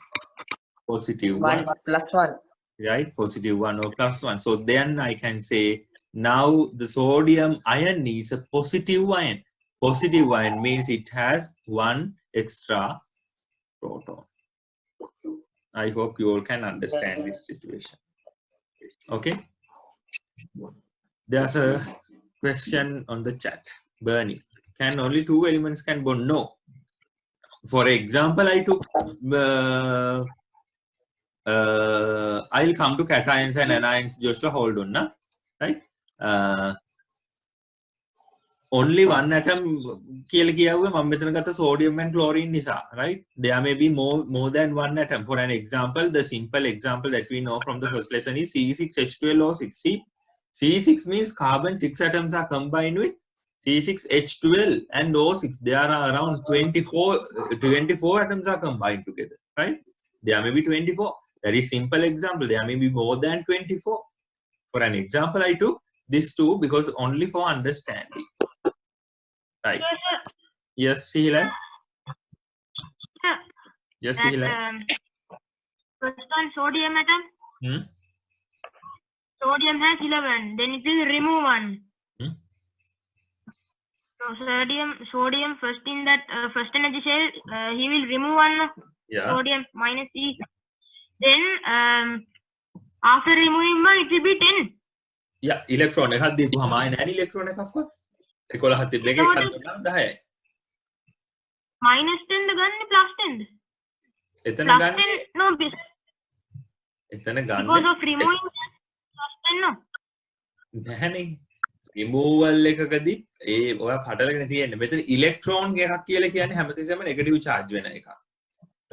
positive 1. 1 plus 1. Right? Positive 1 or plus 1. So then I can say now the sodium ion is a positive ion. Positive ion means it has one extra proton. I hope you all can understand this situation. Okay. There's a question on the chat. Bernie, can only 2 elements can bond? No. For example, I took I'll come to cations and anions, Joshua, hold on, na? Right? Only one atom කියලා කියුවේ මම මෙතන ගත්ත sodium and chlorine නිසා, right? There may be more than one atom. For an example, the simple example that we know from the first lesson is C6H12O6. See, C6 means carbon 6 atoms are combined with C6H12 and O6. There are around 24 atoms are combined together, right? There may be 24. That is simple example. There may be more than 24. For an example, I took this two because only for understanding. Right. Yes, Sheila. Yes, Sheila. First one, sodium atom. Sodium has 11. Then it will remove one. So sodium first in that first energy cell, he will remove one. Yeah. Sodium minus E. Then after removing one, it will be 10. Yeah, electron එකක් දීපුවාම ආයෙ නැහැ electron එකක්වත්. 11ක් තිබ්බ එක එකක් දුන්නා 10යි. Minus 10 ද ගන්නේ plus 10 ද? එතන Plus ගන්නේ 10 no. එතන ගන්නේ Because of removing plus 10 no. නැහැනේ. removal එකකදී ඒ ඔය පටලගෙන තියෙන්නේ. මෙතන electron එකක් කියලා කියන්නේ හැමතිස්සෙම negative charge වෙන එකක්.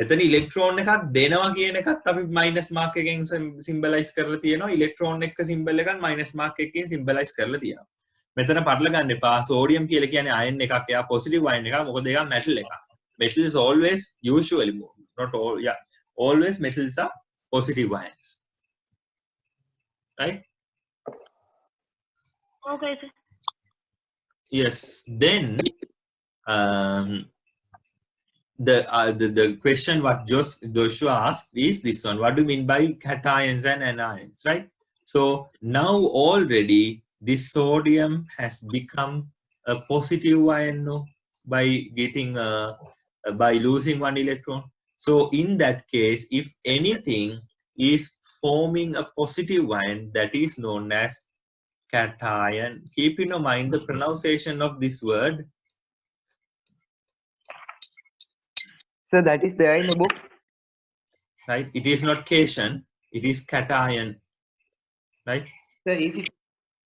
එතන electron එකක් දෙනවා කියන එකත් අපි minus mark එකෙන් symbolize කරලා තියෙනවා. electron එක symbol එකත් minus mark එකකින් symbolize කරලා තියෙනවා. මෙතන පටල ගන්න එපා. sodium කියලා කියන්නේ ion එකක්. එයා positive ion එකක්. මොකද ඒක metal එකක්. Metals always usually not all, yeah, always metals are positive ions. Right? Okay, sir. Yes. Then the question what Joshua asked is this one. What do you mean by cations and anions, right? So now already this sodium has become a positive ion, no, by getting by losing one electron. So in that case, if anything is forming a positive ion, that is known as cation. Keep in mind the pronunciation of this word. So that is there in the book. Right? It is not cation, it is cation. Right? Sir, is it?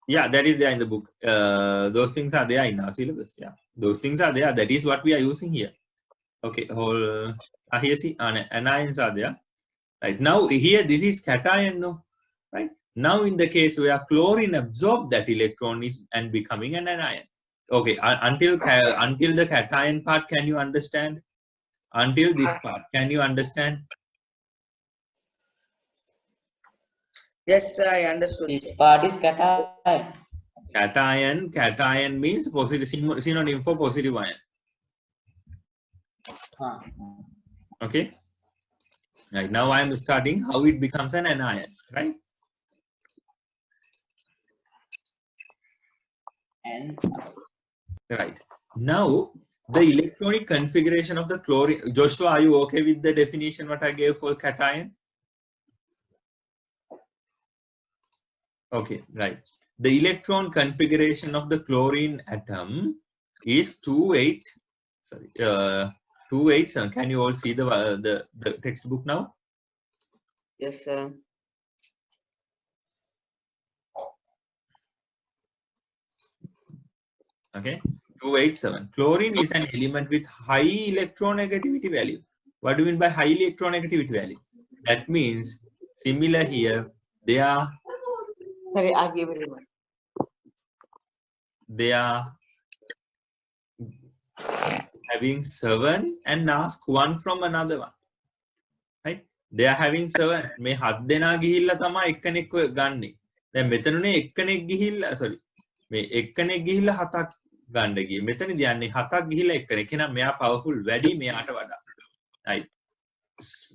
Yeah, that is there in the book. Those things are there in our syllabus. Yeah, those things are there. That is what we are using here. Okay, here see, anions are there. Right, now here this is cation, no? Right, now in the case where chlorine absorbs that electron is and becoming an anion. Okay, until the cation part, can you understand? Until this part, can you understand? Yes, sir, I understood. This part is cation. Cation means positive, synonym for positive ion. Okay. Right, now I am starting how it becomes an anion, right? And Right. Now the electronic configuration of the chlorine. Joshua, are you okay with the definition what I gave for cation? Okay, right. The electron configuration of the chlorine atom is 287. Can you all see the textbook now? Yes, sir. Okay, 287. Chlorine is an element with high electronegativity value. What do you mean by high electronegativity value? That means similar here. They are Sorry, I'll give it one. They are having 7 and ask one from another one. Right? They are having 7. මේ 7 දෙනා ගිහිල්ලා තමයි එක්කෙනෙක් ගන්නෙ. දැන් මෙතනුනේ එක්කෙනෙක් ගිහිල්ලා sorry. මේ එක්කෙනෙක් ගිහිල්ලා 7ක් ගන්න ගියේ. මෙතනදී යන්නේ 7ක් ගිහිල්ලා එක්කෙනෙක්. එහෙනම් මෙයා powerful වැඩි මෙයාට වඩා. Right.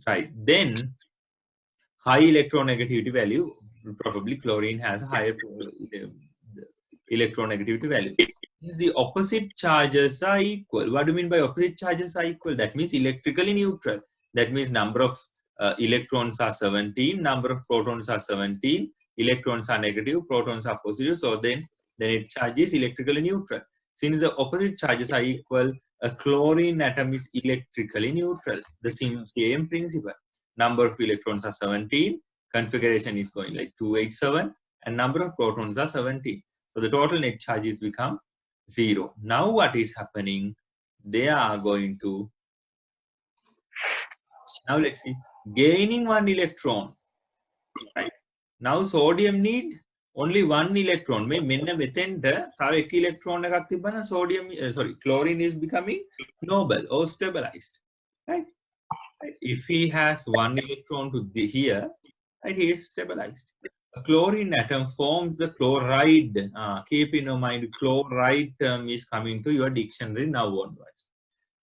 Right. Then high electronegativity value, probably chlorine has a higher electronegativity value. Since the opposite charges are equal. What do you mean by opposite charges are equal? That means electrically neutral. That means number of electrons are 17, number of protons are 17, electrons are negative, protons are positive, so then its charge is electrically neutral. Since the opposite charges are equal, a chlorine atom is electrically neutral. The same principle. number of electrons are 17, configuration is going like 287, and number of protons are 17. So the total net charges become 0. Now what is happening? They are going to, now let's see, gaining 1 electron, right? Now sodium need only 1 electron. මෙන්න මෙතෙන්ට තව 1 electron එකක් තිබ්බනම් sodium, chlorine is becoming noble or stabilized, right? If he has 1 electron to here, right, he is stabilized. A chlorine atom forms the chloride. Keep in mind, chloride term is coming to your dictionary now onwards.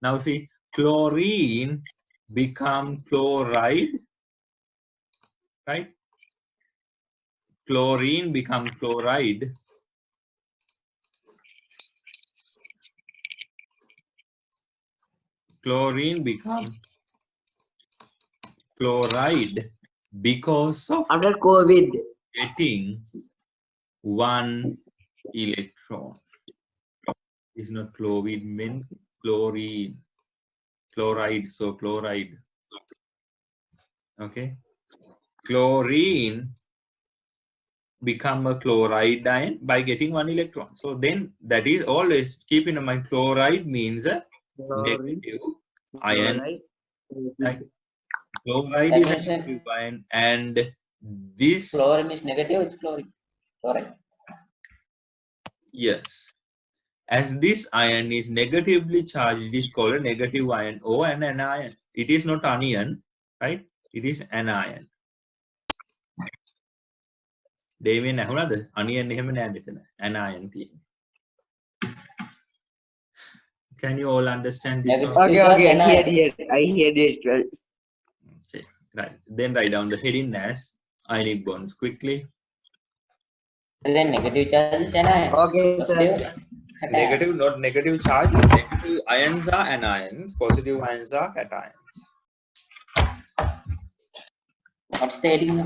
Now see, chlorine become chloride, right? Chlorine become chloride. Chlorine become chloride because of After COVID. getting 1 electron. It's not chloride, mean chlorine. Chloride, so chloride. Okay. Chlorine become a chloride ion by getting 1 electron. So then that is always keep in mind, chloride means a negative ion. Right? Chloride is a negative ion, and this Chlorine is negative, it's chlorine. Correct. yes. As this ion is negatively charged, it is called a negative ion or an anion. It is not anion, right? It is anion. Damien ඇහුණාද? anion එහෙම නෑ මෙතන. anion තියෙන්නේ. Can you all understand this one? Okay, I heard it well. Okay, right. Then write down the heading as ionic bonds quickly. And then negative charge is anion. Okay, sir. Negative, not negative charge. Negative ions are anions. Positive ions are cations. What's the heading?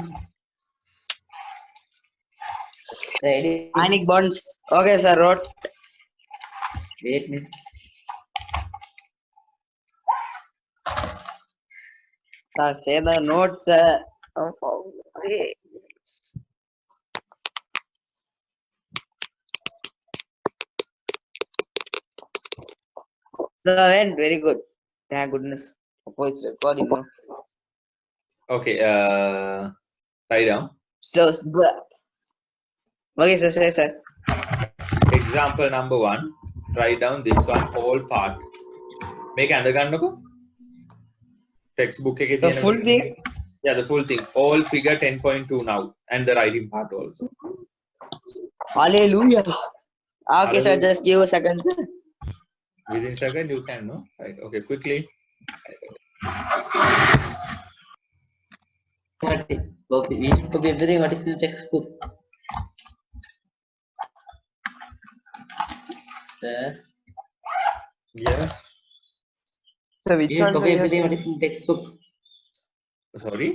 The heading. Ionic bonds. Okay, sir. Wrote. Wait a minute. Say the notes. Okay. So went very good. Thank goodness. Voice recording. No? Okay, write down. So, okay, sir. Example number 1. Write down this one whole part. Make ඇඳ ගන්නකො. Textbook එකේ The තියෙන full thing? Yeah, the full thing. All figure 10.2 now, and the writing part also. Hallelujah. Okay, sir. Hallelujah. Just give a second, sir. Within a second, you can, no? Right. Okay, quickly. Copy. We should copy everything. What is in the textbook? Sir. Yes. So which We should one? copy everything. What is in the textbook? Sorry.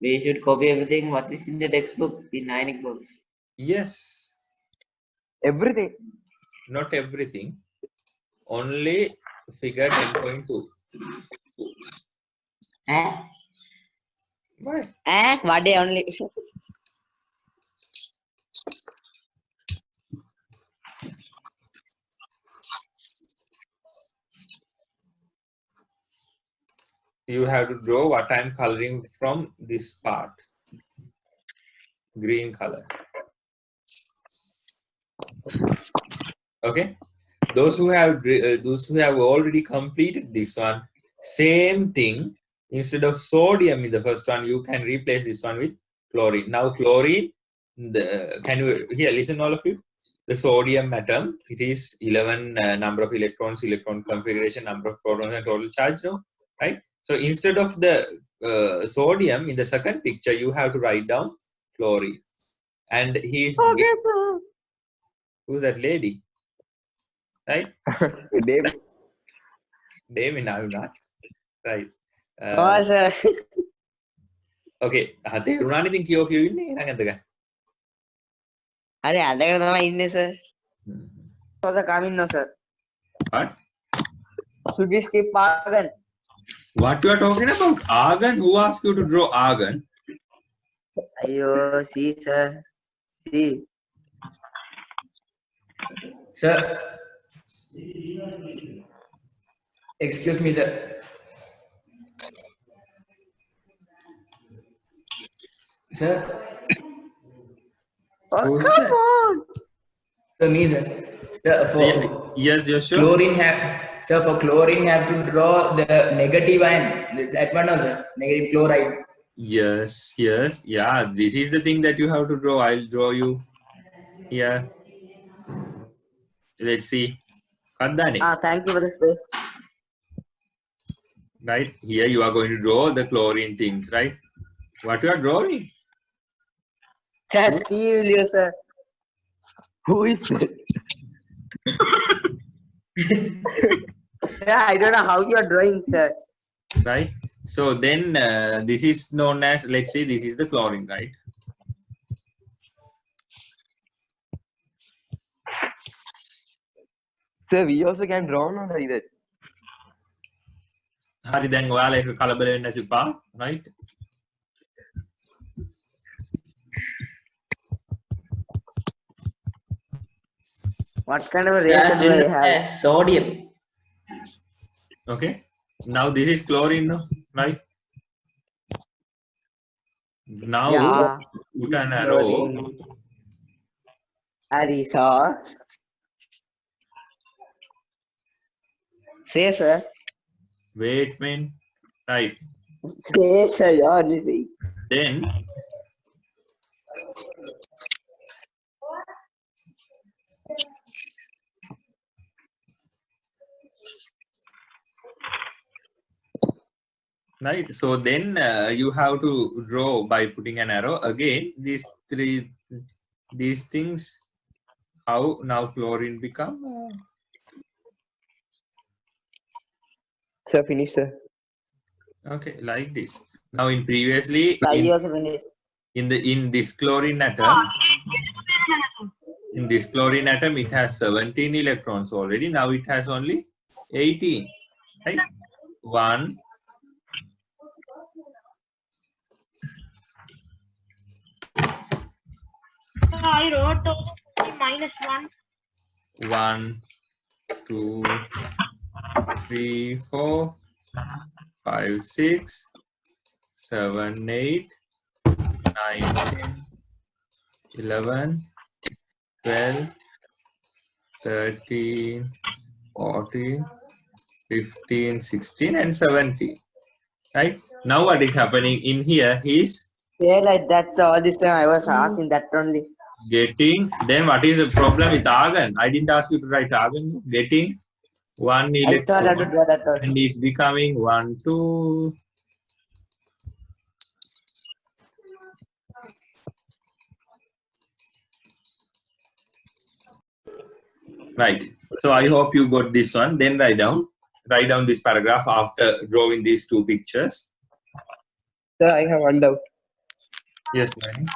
We should copy everything. What is in the textbook in Ionic bonds? Yes. Everything. Not everything. Only figure 10.2. Why? One day only. You have to draw what I'm coloring from this part. Green color. Okay. Those who have already completed this one, same thing. Instead of sodium in the first one, you can replace this one with chlorine. Now chlorine, can you here listen all of you? The sodium atom, it is 11 number of electrons, electron configuration, number of protons, and total charge, no? Right? So instead of the sodium in the second picture, you have to write down chlorine. And he is Okay, sir. who's that lady? Right? Damien, I'm not. Right. Oh, sir. Okay. තේරුණානේ ඉතින් කියෝ ඉන්නේ එහෙනම් ඇඳ ගන්න. Are අදගෙන තමයි ඉන්නේ, sir. So, sir, coming now, sir. What? Should we skip Pagan? What you are talking about? Argon? Who asked you to draw argon? Ayo, see, sir. See. Sir, excuse me, sir. Sir, Oh, Who's come that? on. sir, me, sir. Sir, for Yes, Joshua. chlorine sir, for chlorine have to draw the negative ion. That one also, negative chloride. Yes, yes, yeah. This is the thing that you have to draw. I'll draw you here. Let's see. Kandani. Thank you for the space. Right here, you are going to draw the chlorine things, right? What you are drawing? Sir, see you, sir. Who is it? Yeah, I don't know how you are drawing, sir. Right. So then this is known as, let's say this is the chlorine, right? Sir, we also can draw on like that. හරි දැන් ඔයාලා එක කලබල වෙන්න නැතිපා, right? What kind of a razor do I have? Sodium. Okay. Now this is chlorine, no? Right? Now Yeah. put an arrow. Ari, sir. Say, sir. Wait, man. Right. Say, sir. You're listening. Then right. So then you have to draw by putting an arrow. Again, these things. How now chlorine become? Sir, finish, sir. Okay, like this. Now in previously I also finished. in this chlorine atom, it has 17 electrons already. Now it has only 18. Right? 1. I wrote -1. 1, 2, 3, 4, 5, 6, 7, 8, 9, 10, 11, 12, 13, 14, 15, 16, and 17. Right? Now what is happening in here is Yeah, like that's all this time I was asking that only. getting, then what is the problem with argon? I didn't ask you to write argon. Getting 1 I thought I had to electron draw that also. and is becoming 1, 2. Right. So I hope you got this one. Then write down this paragraph after drawing these two pictures. Sir, I have one doubt. Yes, Manny.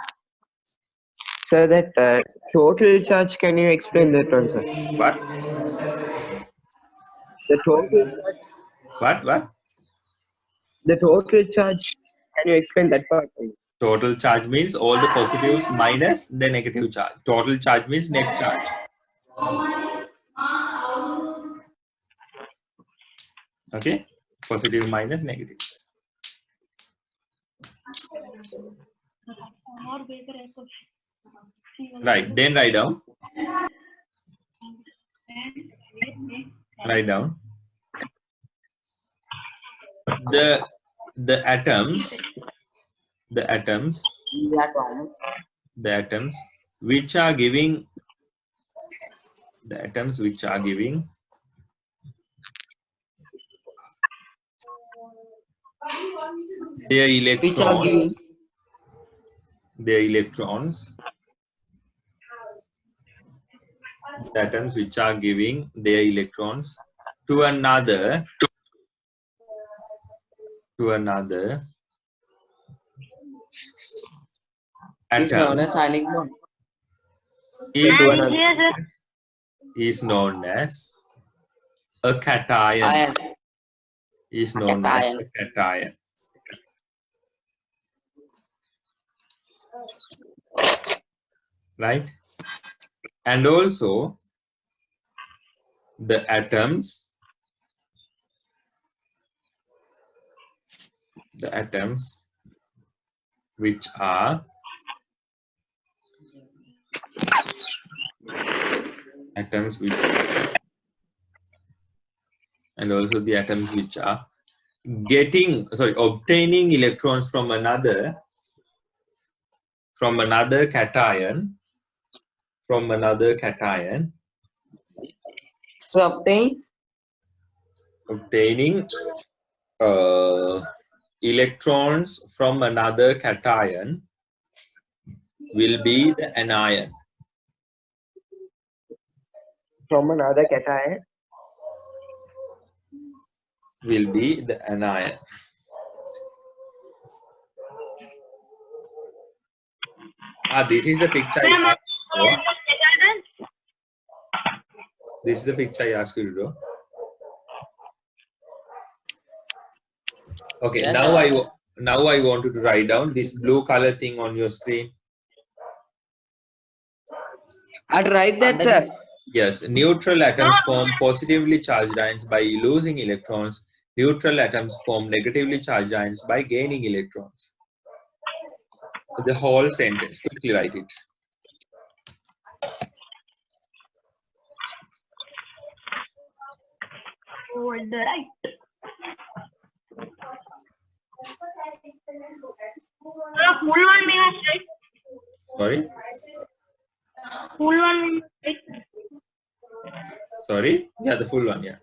Sir, that total charge, can you explain that one, sir? What? The total charge, What? the total charge, can you explain that part? please? Total charge means all the positives minus the negative charge. Total charge means net charge. Okay? Positive minus negatives. Right. Then write down. Write down. The atoms which are giving their electrons the atoms which are giving their electrons to another It's known atom as ionic bond. is known as a cation. Ion. is known as Cation. a cation. Right? And also the atoms which are obtaining electrons from another cation, So obtaining electrons from another cation will be the anion. From another cation. Will be the anion. This is the picture I asked you to draw. This is the picture I asked you to draw. Okay, Yes, now I want you to write down this blue color thing on your screen. I'll write that, sir. Yes, neutral atoms form positively charged ions by losing electrons. Neutral atoms form negatively charged ions by gaining electrons. The whole sentence, quickly write it. Over the right. Full one we have right. Sorry? Full one right. Sorry? Yeah, the full one, yeah.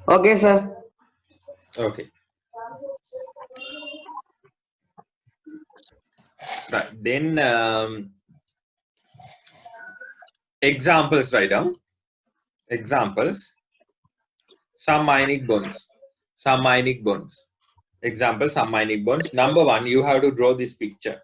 Okay, sir. Okay. Right. Then examples write down. Examples. Some ionic bonds. Example, some ionic bonds. Number one, you have to draw this picture.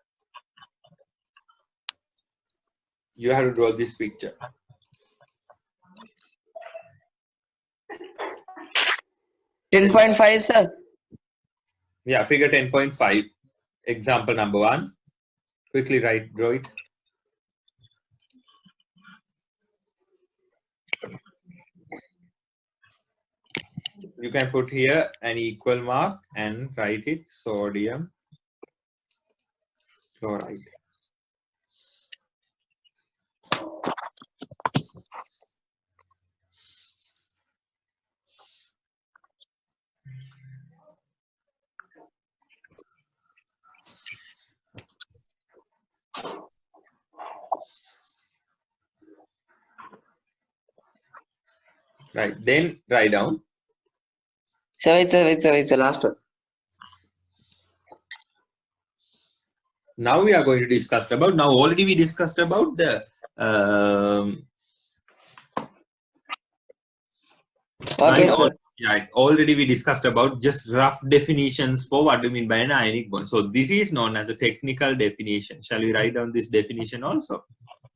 10.5, sir. Yeah, figure 10.5. Example number one. Quickly draw it. You can put here an equal mark and write it sodium chloride. Right, then write down. So it's the last one. Now we are going to discuss about, now already we discussed about the Okay, right, sir. yeah, already we discussed about just rough definitions for what do you mean by an ionic bond. So this is known as a technical definition. Shall we write down this definition also?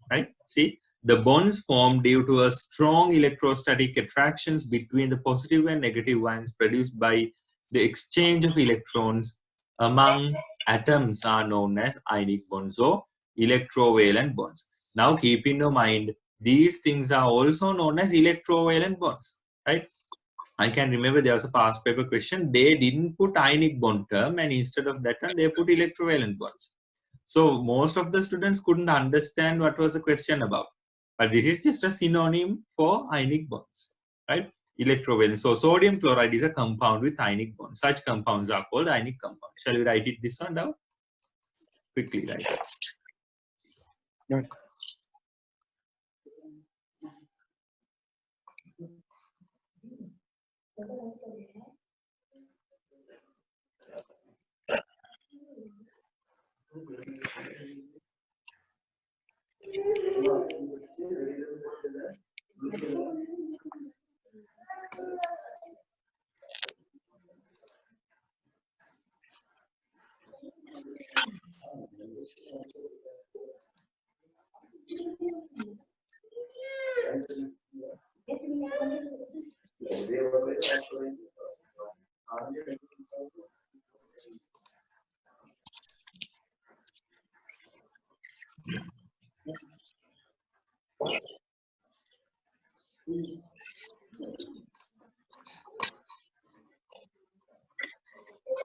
Right, see, the bonds formed due to a strong electrostatic attractions between the positive and negative ions produced by the exchange of electrons among atoms are known as ionic bonds or electrovalent bonds. Now keep in your mind, these things are also known as electrovalent bonds, right? I can remember there was a past paper question, they didn't put ionic bond term and instead of that one they put electrovalent bonds. So most of the students couldn't understand what was the question about. But this is just a synonym for ionic bonds, right? Electrovalence. So sodium chloride is a compound with ionic bonds. Such compounds are called ionic compounds. Shall we write it this one down? Quickly write it.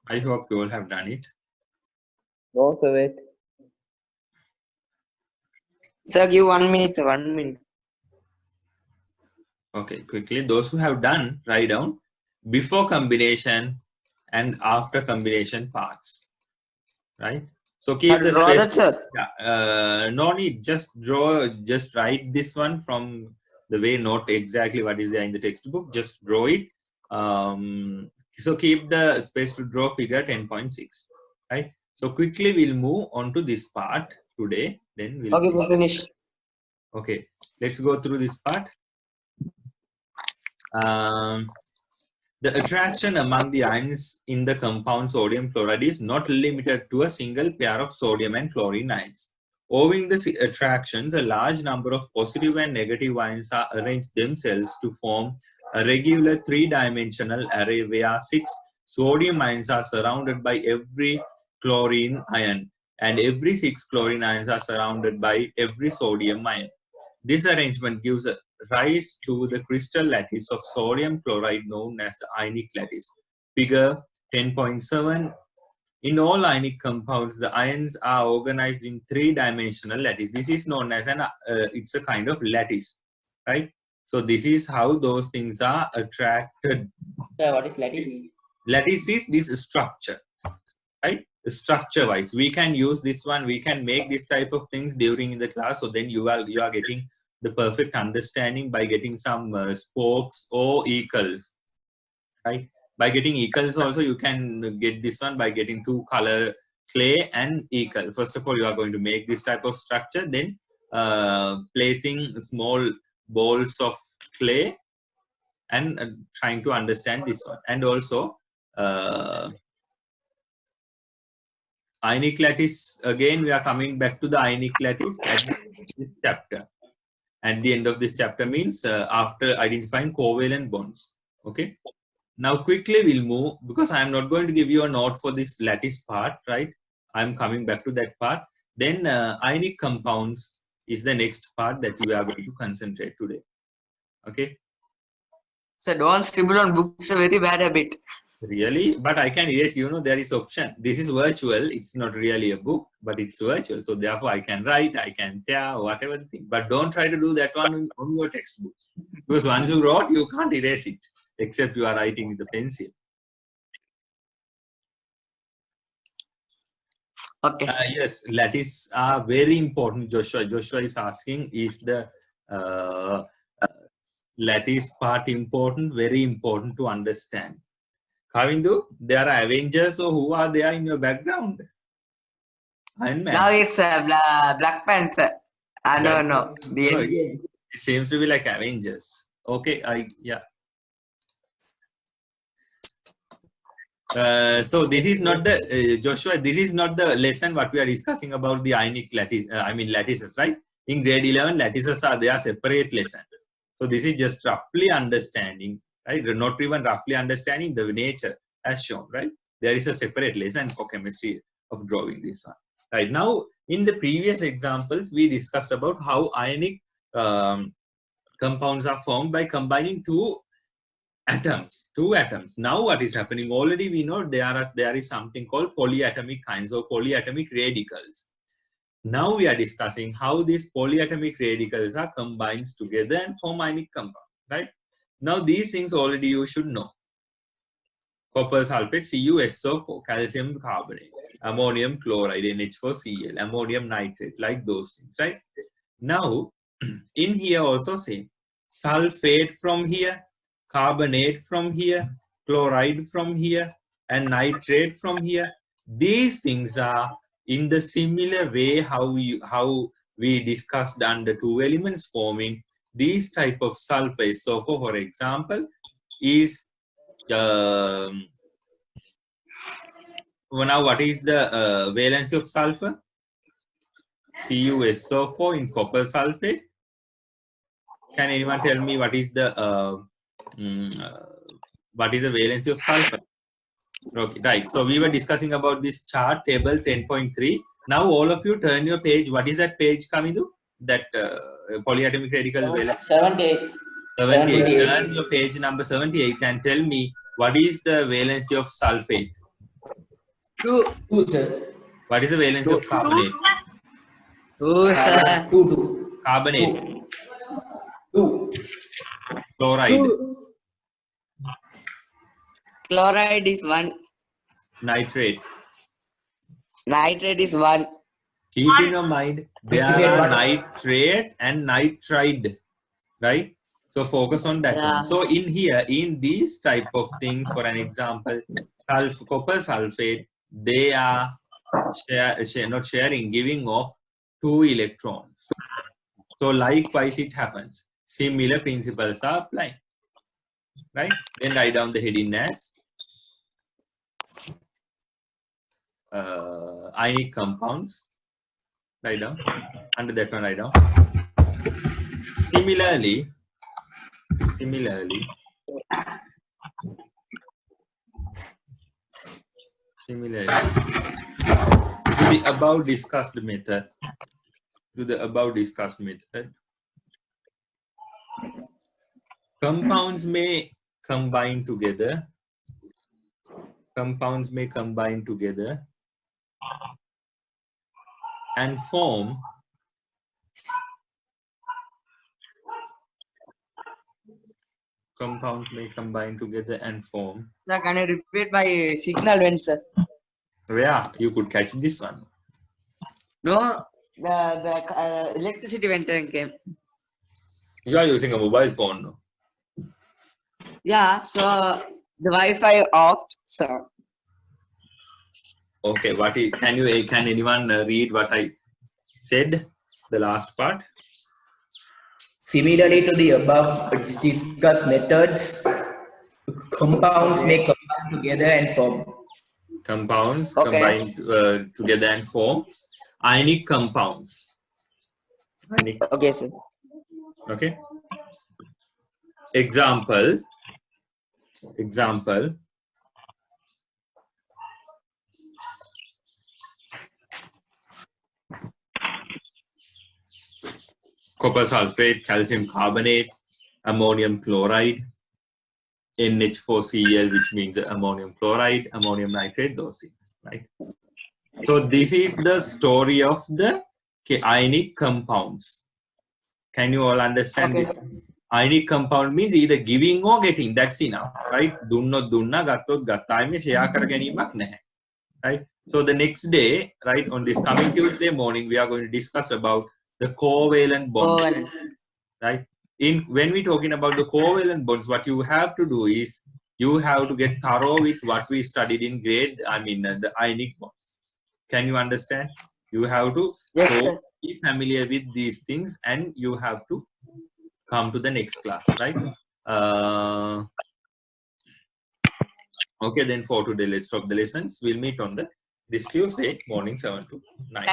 I hope you all have done it. No, sir, wait. Sir, give 1 minute, sir, 1 minute. Okay, quickly. Those who have done, write down before combination and after combination parts, right? So keep the Draw space. that, sir. Yeah, no need. Just draw. Just write this one from the way, not exactly what is there in the textbook. Just draw it. So keep the space to draw figure 10.6, right? So quickly we'll move on to this part today. Then we'll. Okay, sir, finish. Okay, let's go through this part. The attraction among the ions in the compound sodium chloride is not limited to a single pair of sodium and chlorine ions. Owing the attractions, a large number of positive and negative ions are arranged themselves to form a regular three-dimensional array where 6 sodium ions are surrounded by every chlorine ion and every 6 chlorine ions are surrounded by every sodium ion. This arrangement gives rise to the crystal lattice of sodium chloride known as the ionic lattice. Figure 10.7. In all ionic compounds, the ions are organized in three-dimensional lattice. This is known as it's a kind of lattice, right? So this is how those things are attracted. Sir, what is lattice? Lattice is this structure, right? Structure-wise, we can use this one. We can make this type of things during the class. So then you are getting the perfect understanding by getting some spokes or equals, right? By getting equals also you can get this one by getting two color clay and equal. First of all, you are going to make this type of structure, then placing small balls of clay and trying to understand this one. And also ionic lattice, again we are coming back to the ionic lattice at this chapter. At the end of this chapter means after identifying covalent bonds. Okay. Now quickly we'll move, because I am not going to give you a note for this lattice part, right? I'm coming back to that part. Then ionic compounds is the next part that we are going to concentrate today. Okay. Sir, don't scribble on books, a very bad habit. Really? But I can erase, there is option. This is virtual. It's not really a book, but it's virtual. So therefore I can write, I can tear, whatever the thing. But don't try to do that one on your textbooks. Because once you wrote, you can't erase it, except you are writing with a pencil. Okay. Yes, lattice are very important, Joshua. Joshua is asking, is the lattice part important? Very important to understand. Kavindu, there are Avengers, so who are there in your background? Iron Man. Now it's Black Panther. No. It seems to be like Avengers. Okay, yeah. So this is not the Joshua. This is not the lesson what we are discussing about the ionic lattice. Lattices, right? In grade 11, lattices are their separate lesson. So this is just roughly understanding, right? Not even roughly understanding the nature as shown, right? There is a separate lesson for chemistry of drawing this one. Right now, in the previous examples, we discussed about how ionic compounds are formed by combining two atoms. Now what is happening? Already we know there is something called polyatomic ions or polyatomic radicals. Now we are discussing how these polyatomic radicals are combined together and form ionic compound, right? Now these things already you should know. Copper sulfate, CuSO4, calcium carbonate, ammonium chloride, NH4Cl, ammonium nitrate, like those things, right? Now, in here also same. Sulfate from here, carbonate from here, chloride from here, and nitrate from here. These things are in the similar way how we discussed under two elements forming. These type of sulfates. So, for example, is now what is the valency of sulfur? CuSO4 in copper sulfate. Can anyone tell me what is the valency of sulfur? Okay, right. So we were discussing about this chart table 10.3. Now all of you turn your page. What is that page, Kamidu? That polyatomic radical valence. 78. 78. Turn your page number 78 and tell me what is the valency of sulfate? 2. 2, sir. What is the valency of carbonate? 2, sir. 2. Carbonate. 2. Chloride. 2. Chloride is 1. Nitrate. Nitrate is 1. Keep in your mind, there are nitrate and nitride, right? So focus on that one. So in here, in these type of things, for an example, copper sulfate, they are not sharing, giving off 2 electrons. So likewise it happens. Similar principles are applied, right? Then write down the heading as ionic compounds. Write down. Under that one, write down. Similarly, to the above discussed method, compounds may combine together. And form compounds may combine together and form. Sir, can you repeat my signal when, sir? Where you could catch this one? No, the electricity went and came. You are using a mobile phone, no? Yeah, so the Wi-Fi off, sir. Okay, can anyone read what I said? The last part. Similarly to the above discussed methods, compounds may combine together and form. Compounds combine together and form ionic compounds. Okay, sir. Okay. Example. Copper sulfate, calcium carbonate, ammonium chloride, NH4Cl, which means ammonium chloride, ammonium nitrate, those things, right? So this is the story of the ionic compounds. Can you all understand this? Ionic compound means either giving or getting. That's enough, right? Dunna gattot gattayme share kar ganimak naha, right? So the next day, right, on this coming Tuesday morning, we are going to discuss about the covalent bonds, right? When we're talking about the covalent bonds, what you have to do is you have to get thorough with what we studied in grade. The ionic bonds. Can you understand? You have to be familiar with these things, and you have to come to the next class, right? Okay, then for today, let's stop the lessons. We'll meet on this Tuesday morning 7 to 9.